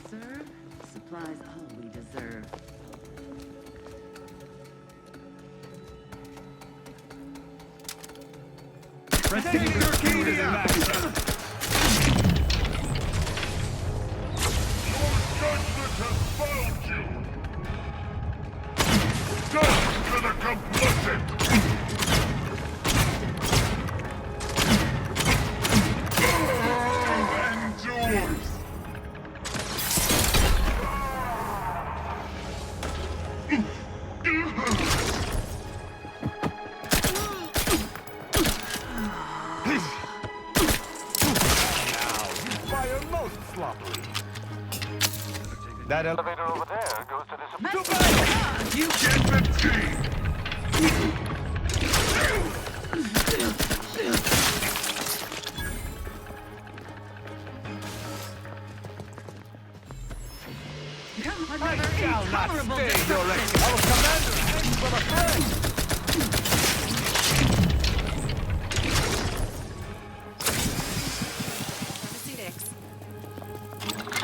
Sir, supplies all we deserve. Protecting Arcadia! Judgment has found you! Death to the complicit! Endures! Fire most sloppily. That elevator over there goes to this... Goodbye! You get 15! I shall not stay, Your Excellency. Our commander thinks from a friend.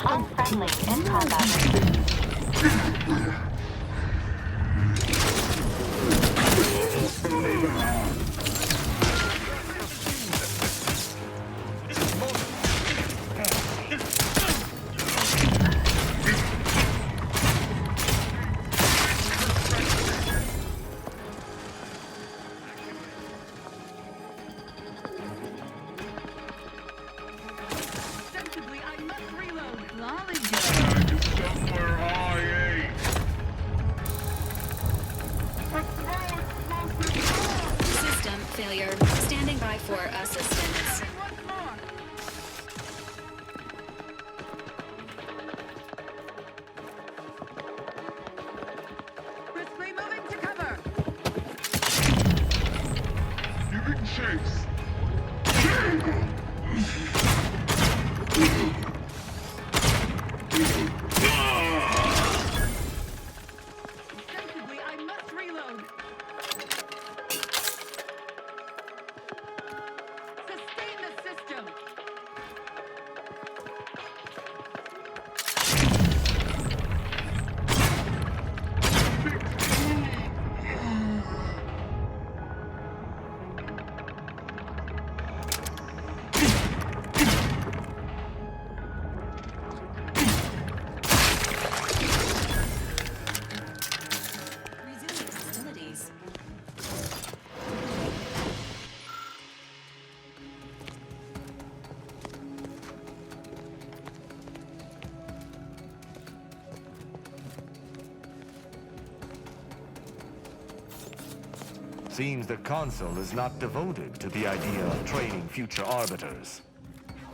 Unfriendly in combat. Sensibly, I must reload. Somewhere high System failure. Standing by for assistance. Briskly moving to cover. Giving chase. Sensibly, I must reload. Sustain the system. Seems the Consul is not devoted to the idea of training future arbiters.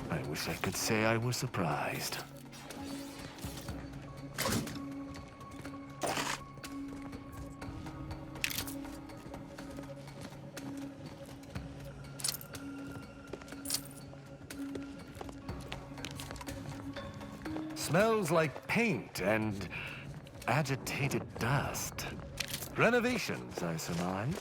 I wish I could say I was surprised. Smells like paint and agitated dust. Renovations, I surmise.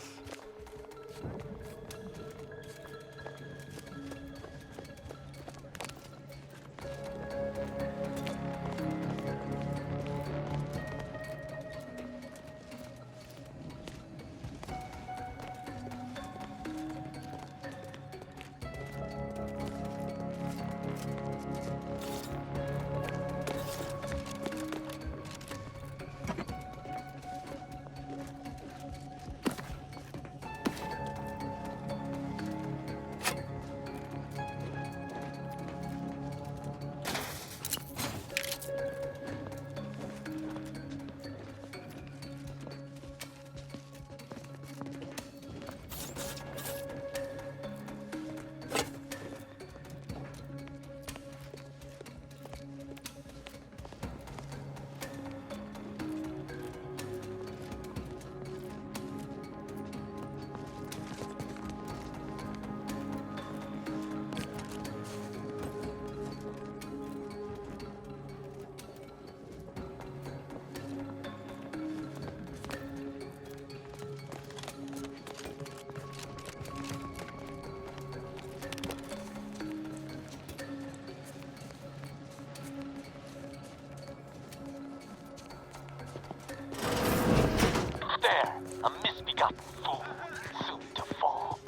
A misbegotten fool, soon to fall.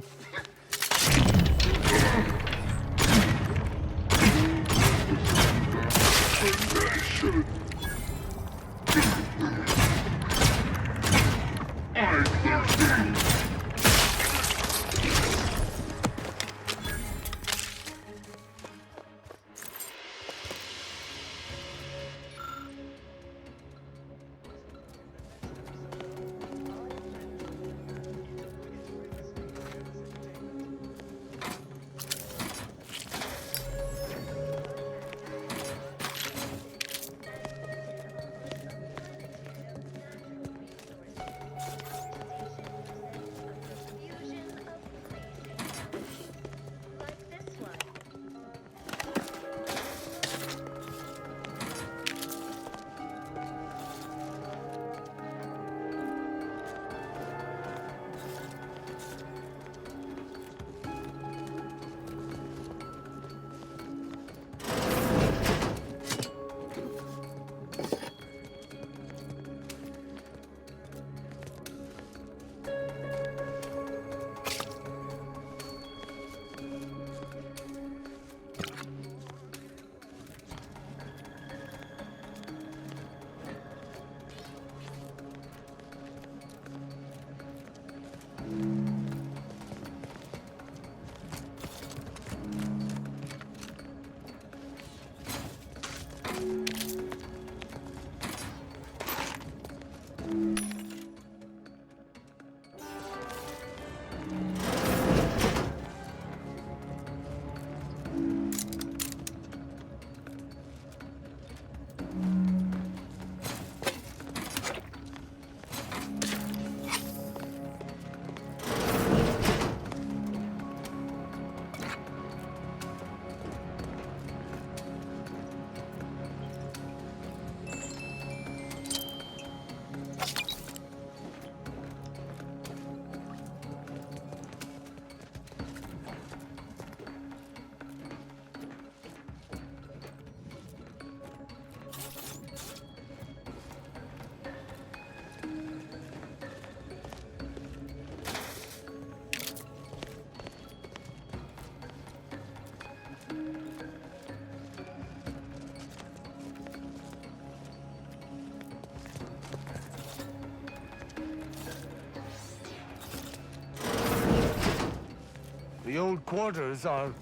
The old quarters are...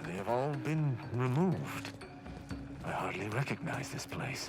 they have all been removed. I hardly recognize this place.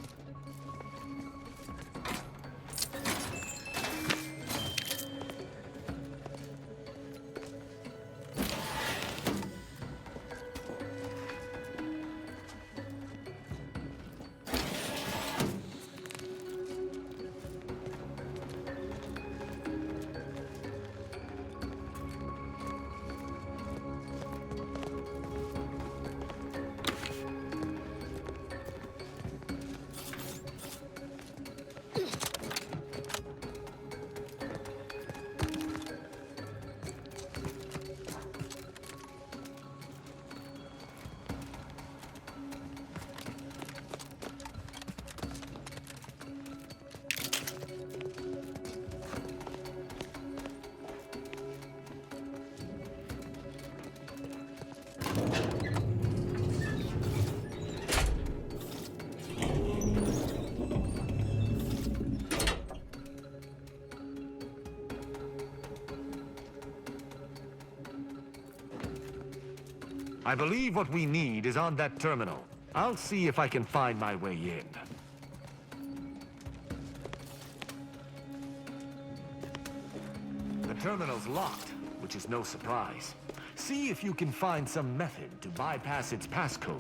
I believe what we need is on that terminal. I'll see if I can find my way in. The terminal's locked, which is no surprise. See if you can find some method to bypass its passcode.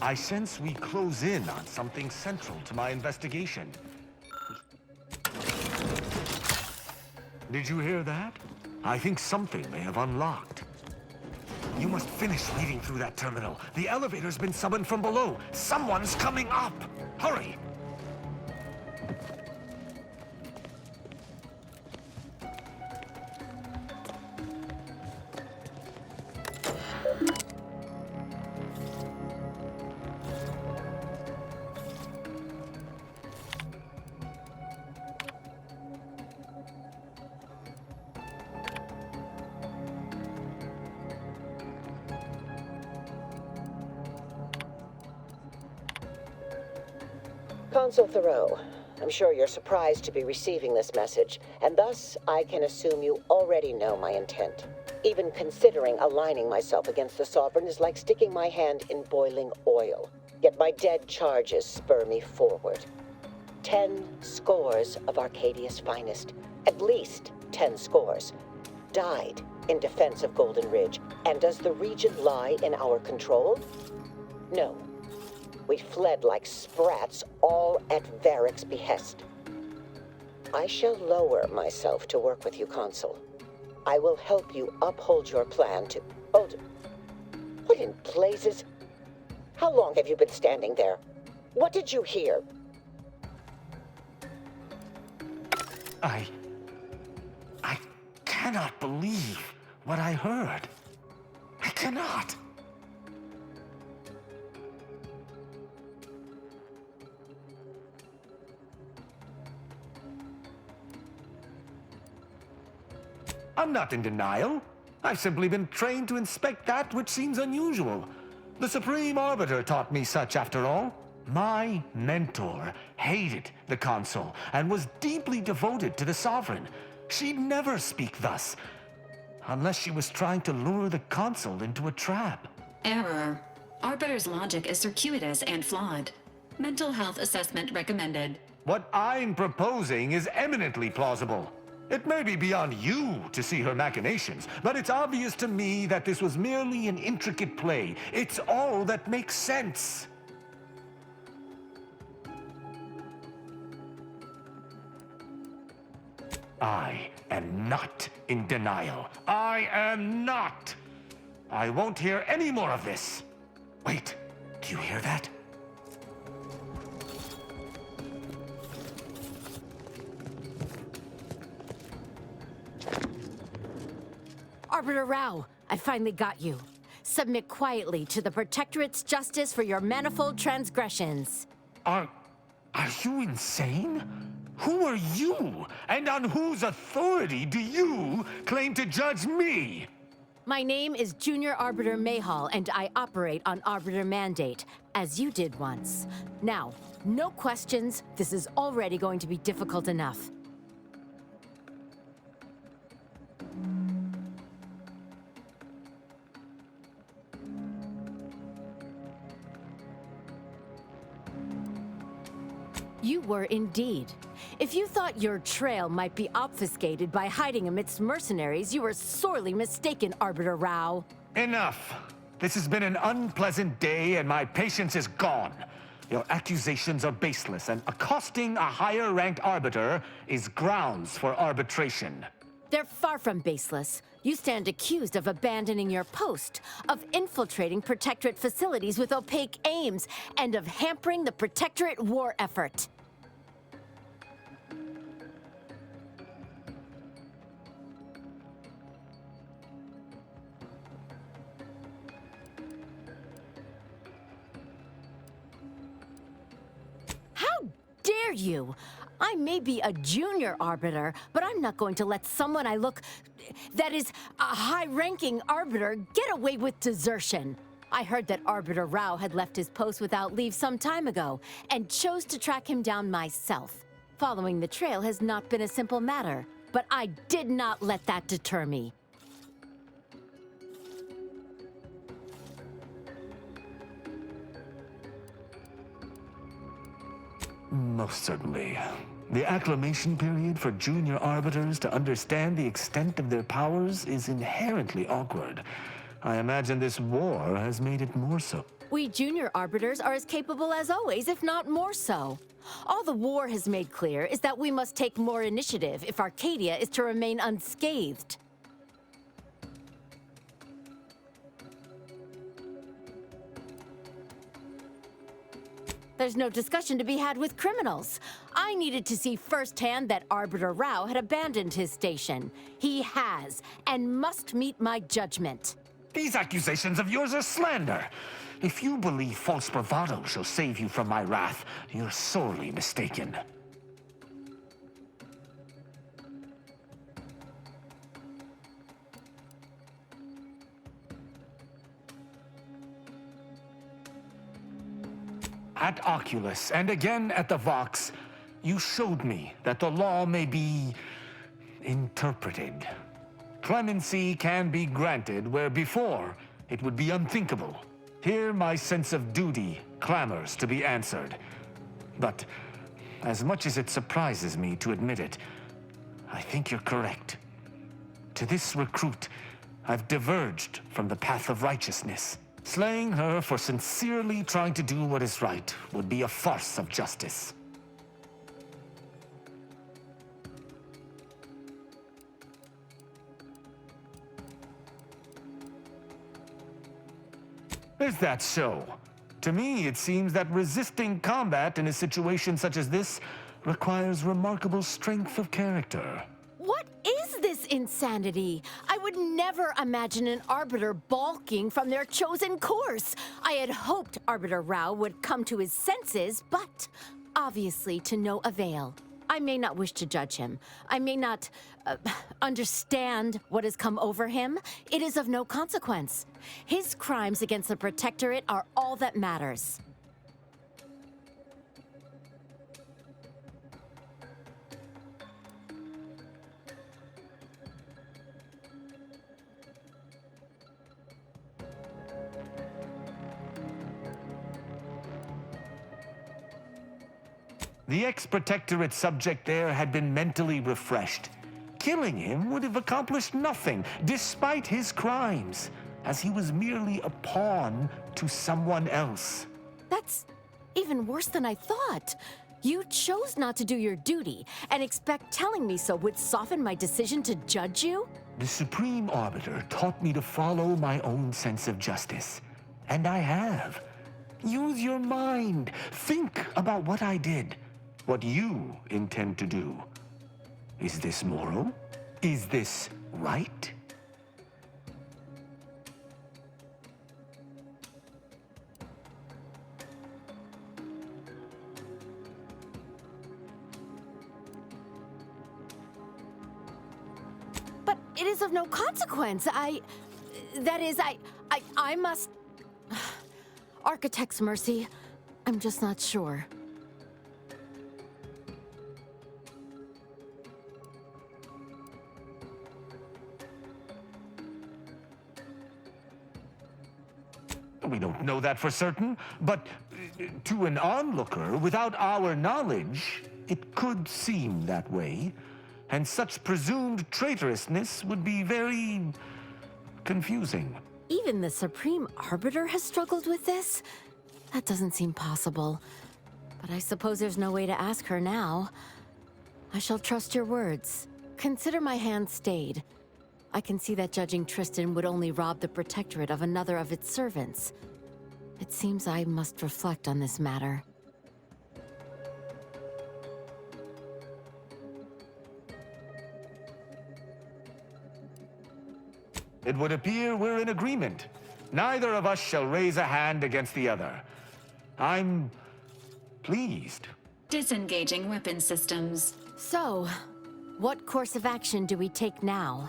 I sense we close in on something central to my investigation. Did you hear that? I think something may have unlocked. You must finish reading through that terminal. The elevator's been summoned from below. Someone's coming up! Hurry! Consul Thoreau, I'm sure you're surprised to be receiving this message, and thus I can assume you already know my intent. Even considering aligning myself against the Sovereign is like sticking my hand in boiling oil. Yet my dead charges spur me forward. 10 scores of Arcadia's finest, at least 10 scores, died in defense of Golden Ridge. And does the region lie in our control? No. We fled like sprats, all at Varric's behest. I shall lower myself to work with you, Consul. I will help you uphold your plan to... Hold... What in blazes? How long have you been standing there? What did you hear? I cannot believe what I heard. I cannot. I'm not in denial. I've simply been trained to inspect that which seems unusual. The Supreme Arbiter taught me such, after all. My mentor hated the Consul and was deeply devoted to the Sovereign. She'd never speak thus, unless she was trying to lure the Consul into a trap. Error. Arbiter's logic is circuitous and flawed. Mental health assessment recommended. What I'm proposing is eminently plausible. It may be beyond you to see her machinations, but it's obvious to me that this was merely an intricate play. It's all that makes sense. I am not in denial. I am not! I won't hear any more of this. Wait, do you hear that? Arbiter Rao, I finally got you. Submit quietly to the Protectorate's justice for your manifold transgressions. Are you insane? Who are you? And on whose authority do you claim to judge me? My name is Junior Arbiter Mayhall, and I operate on Arbiter Mandate, as you did once. Now, no questions. This is already going to be difficult enough. You were indeed. If you thought your trail might be obfuscated by hiding amidst mercenaries, you were sorely mistaken, Arbiter Rao. Enough! This has been an unpleasant day, and my patience is gone. Your accusations are baseless, and accosting a higher-ranked arbiter is grounds for arbitration. They're far from baseless. You stand accused of abandoning your post, of infiltrating Protectorate facilities with opaque aims, and of hampering the Protectorate war effort. How dare you? I may be a junior arbiter, but I'm not going to let someone that is a high-ranking arbiter get away with desertion. I heard that Arbiter Rao had left his post without leave some time ago, and chose to track him down myself. Following the trail has not been a simple matter, but I did not let that deter me. Most certainly. The acclimation period for junior arbiters to understand the extent of their powers is inherently awkward. I imagine this war has made it more so. We junior arbiters are as capable as always, if not more so. All the war has made clear is that we must take more initiative if Arcadia is to remain unscathed. There's no discussion to be had with criminals. I needed to see firsthand that Arbiter Rao had abandoned his station. He has, and must meet my judgment. These accusations of yours are slander. If you believe false bravado shall save you from my wrath, you're sorely mistaken. At Oculus, and again at the Vox, you showed me that the law may be interpreted. Clemency can be granted where before it would be unthinkable. Here my sense of duty clamors to be answered. But as much as it surprises me to admit it, I think you're correct. To this recruit, I've diverged from the path of righteousness. Slaying her for sincerely trying to do what is right would be a farce of justice. Is that so? To me, it seems that resisting combat in a situation such as this requires remarkable strength of character. What is this insanity? I would never imagine an arbiter balking from their chosen course. I had hoped Arbiter Rao would come to his senses, but obviously to no avail. I may not wish to judge him. I may not understand what has come over him. It is of no consequence. His crimes against the Protectorate are all that matters. The ex-Protectorate subject there had been mentally refreshed. Killing him would have accomplished nothing, despite his crimes, as he was merely a pawn to someone else. That's even worse than I thought. You chose not to do your duty, and expect telling me so would soften my decision to judge you? The Supreme Arbiter taught me to follow my own sense of justice, and I have. Use your mind. Think about what I did. What you intend to do. Is this moral? Is this right? But it is of no consequence. I must... Architect's mercy. I'm just not sure. We don't know that for certain, but To an onlooker, without our knowledge, it could seem that way. And such presumed traitorousness would be very confusing. Even the Supreme Arbiter has struggled with this? That doesn't seem possible. But I suppose there's no way to ask her now. I shall trust your words. Consider my hand stayed. I can see that judging Tristan would only rob the Protectorate of another of its servants. It seems I must reflect on this matter. It would appear we're in agreement. Neither of us shall raise a hand against the other. I'm pleased. Disengaging weapon systems. So, what course of action do we take now?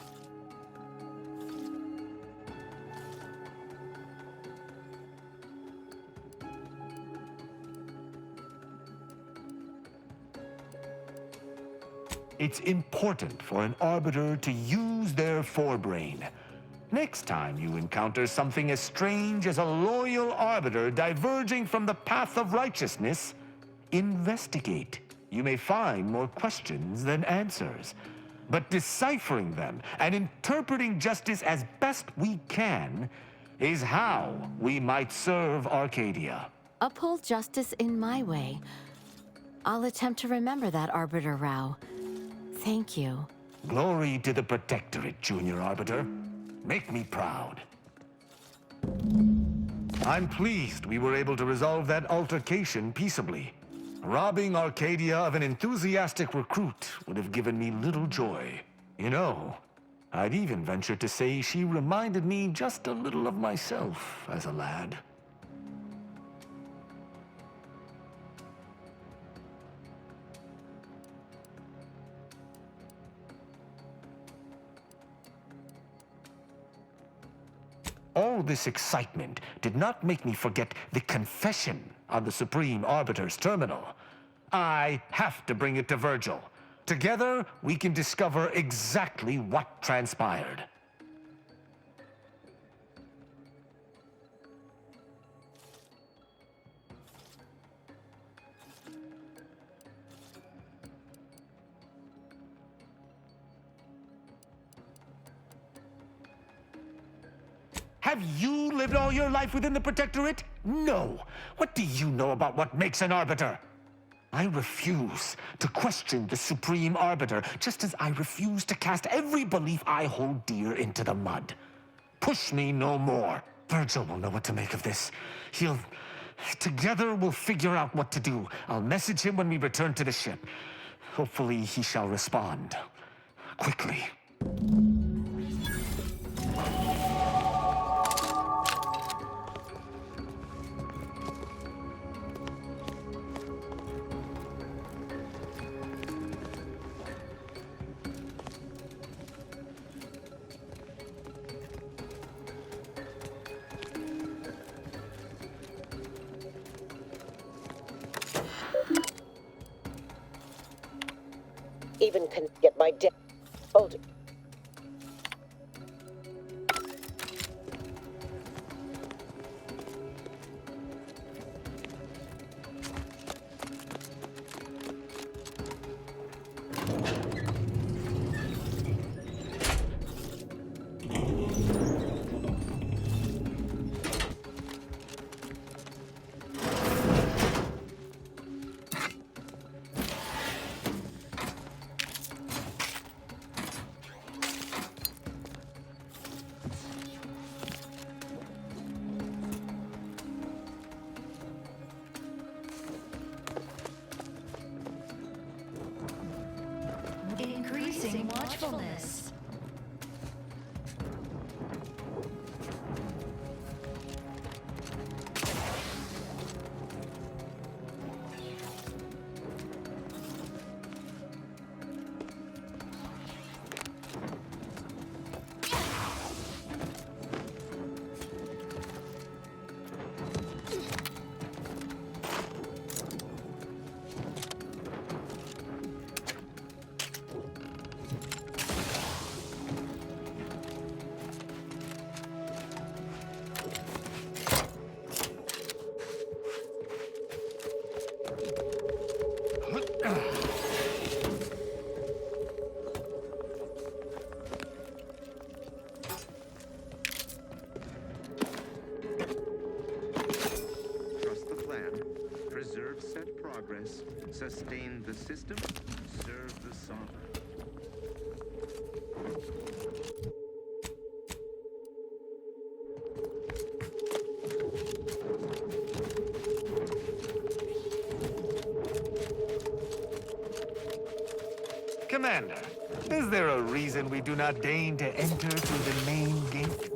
It's important for an Arbiter to use their forebrain. Next time you encounter something as strange as a loyal Arbiter diverging from the path of righteousness, investigate. You may find more questions than answers. But deciphering them and interpreting justice as best we can is how we might serve Arcadia. Uphold justice in my way. I'll attempt to remember that, Arbiter Rao. Thank you. Glory to the Protectorate, Junior Arbiter. Make me proud. I'm pleased we were able to resolve that altercation peaceably. Robbing Arcadia of an enthusiastic recruit would have given me little joy. You know, I'd even venture to say she reminded me just a little of myself as a lad. All this excitement did not make me forget the confession on the Supreme Arbiter's terminal. I have to bring it to Virgil. Together, we can discover exactly what transpired. Have you lived all your life within the Protectorate? No. What do you know about what makes an Arbiter? I refuse to question the Supreme Arbiter, just as I refuse to cast every belief I hold dear into the mud. Push me no more. Virgil will know what to make of this. Together we'll figure out what to do. I'll message him when we return to the ship. Hopefully he shall respond quickly. Even can get my debt. Hold it. Increasing watchfulness. system, serve the sovereign. Commander, is there a reason we do not deign to enter through the main gate?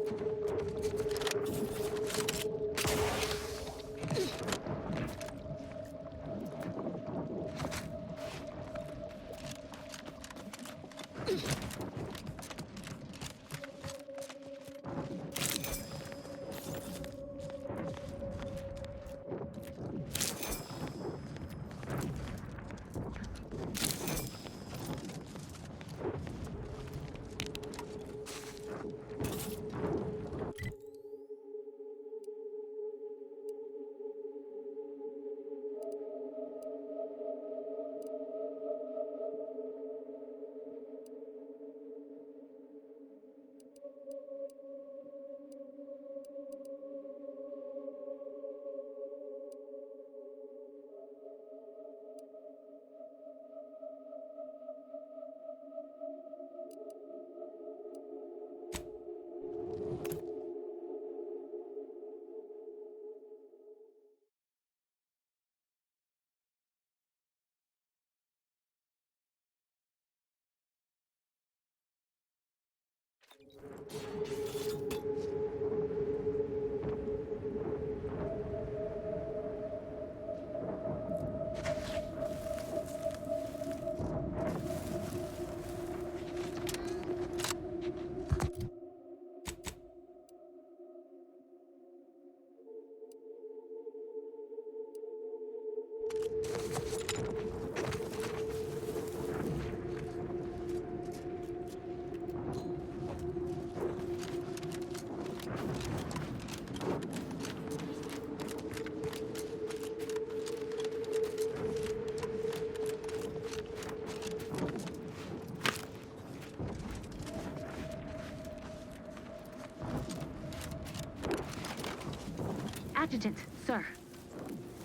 Adjutant, sir.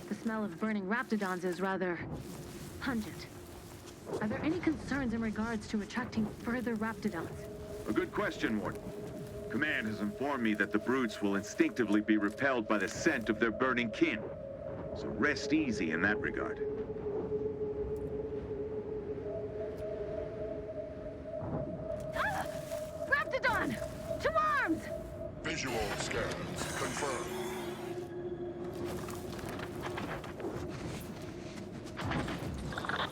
The smell of burning raptidons is rather pungent. Are there any concerns in regards to attracting further raptidons? A good question, Warden. Command has informed me that the brutes will instinctively be repelled by the scent of their burning kin. So rest easy in that regard. Ah! Raptidon! To arms! Visual scans confirmed.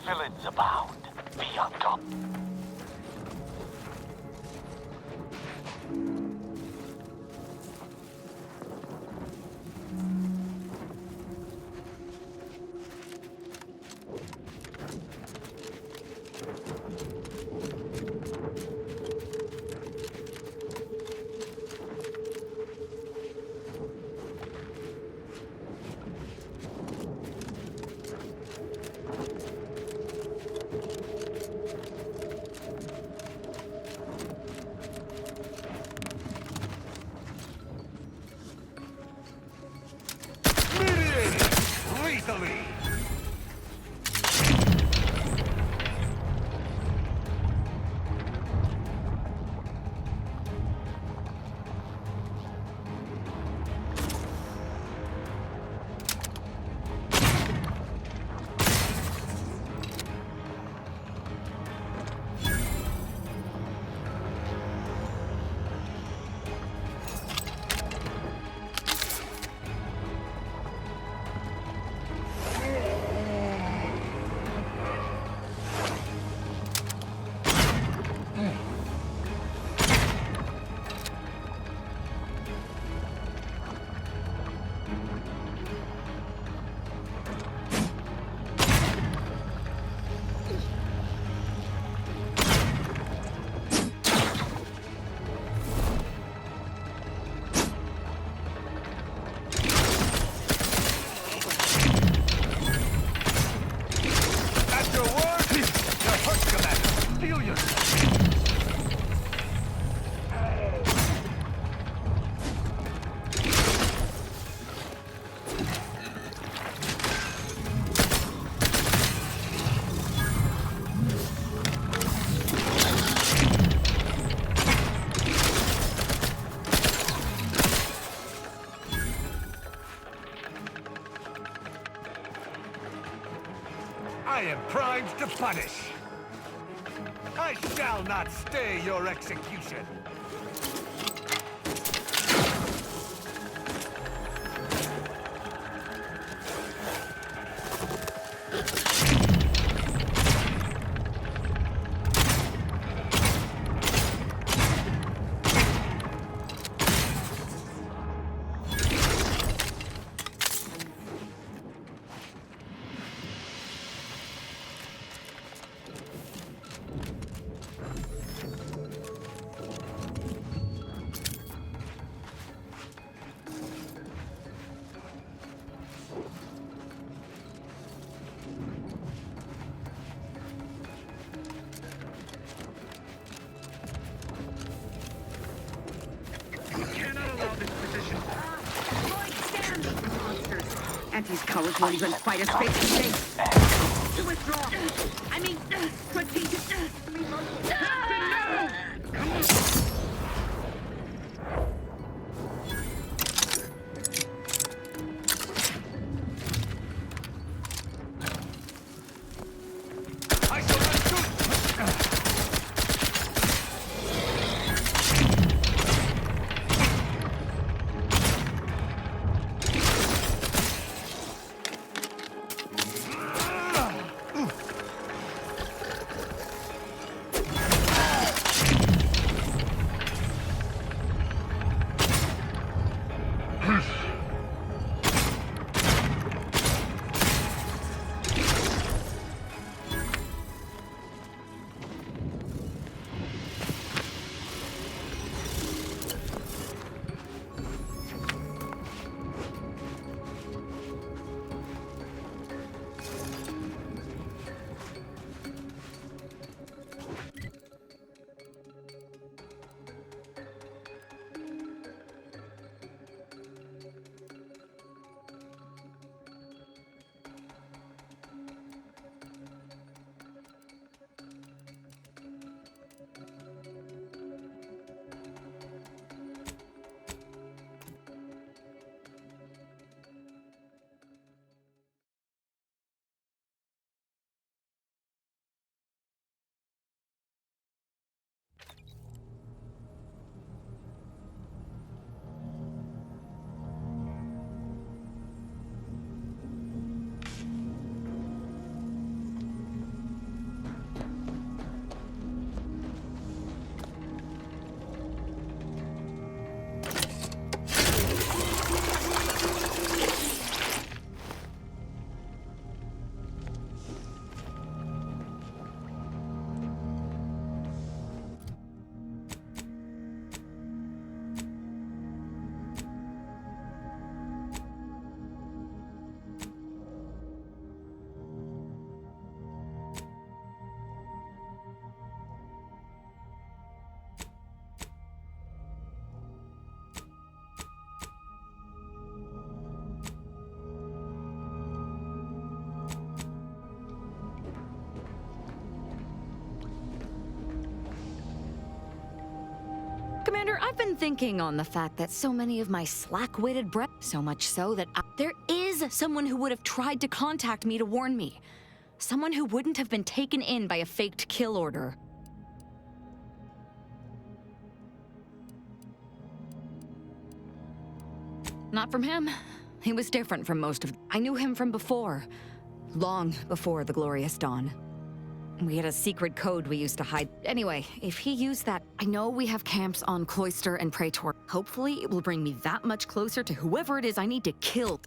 Villains abound. Be on top. Lethally! to punish. I shall not stay your execution. And these cowards won't even fight us face to face. To withdraw. I mean, strategic. Captain, no! Come on. Commander, I've been thinking on the fact that so many of my slack-witted so much so that there is someone who would have tried to contact me to warn me. Someone who wouldn't have been taken in by a faked kill order. Not from him. He was different from most of... I knew him from before. Long before the Glorious Dawn. We had a secret code we used to hide. Anyway, if he used that, I know we have camps on Cloister and Praetor. Hopefully, it will bring me that much closer to whoever it is I need to kill.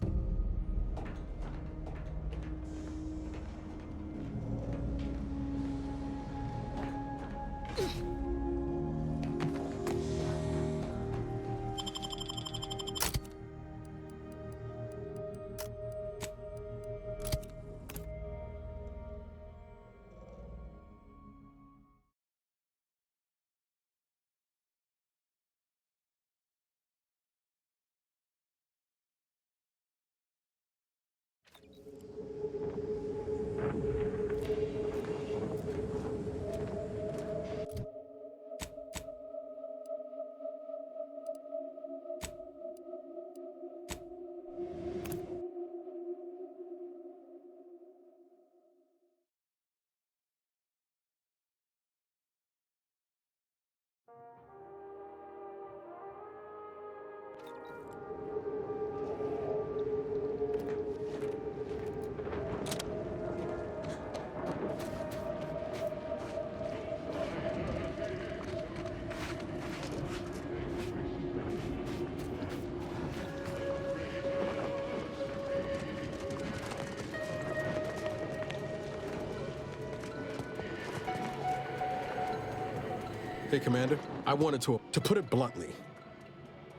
Hey, Commander. I wanted to put it bluntly,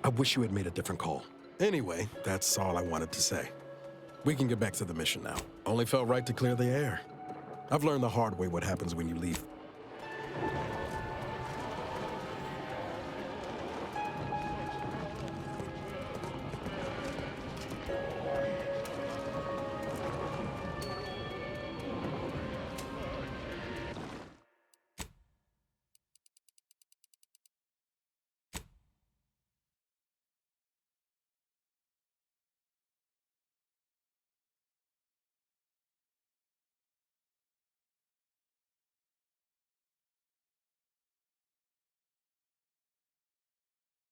I wish you had made a different call. Anyway, that's all I wanted to say. We can get back to the mission now. Only felt right to clear the air. I've learned the hard way what happens when you leave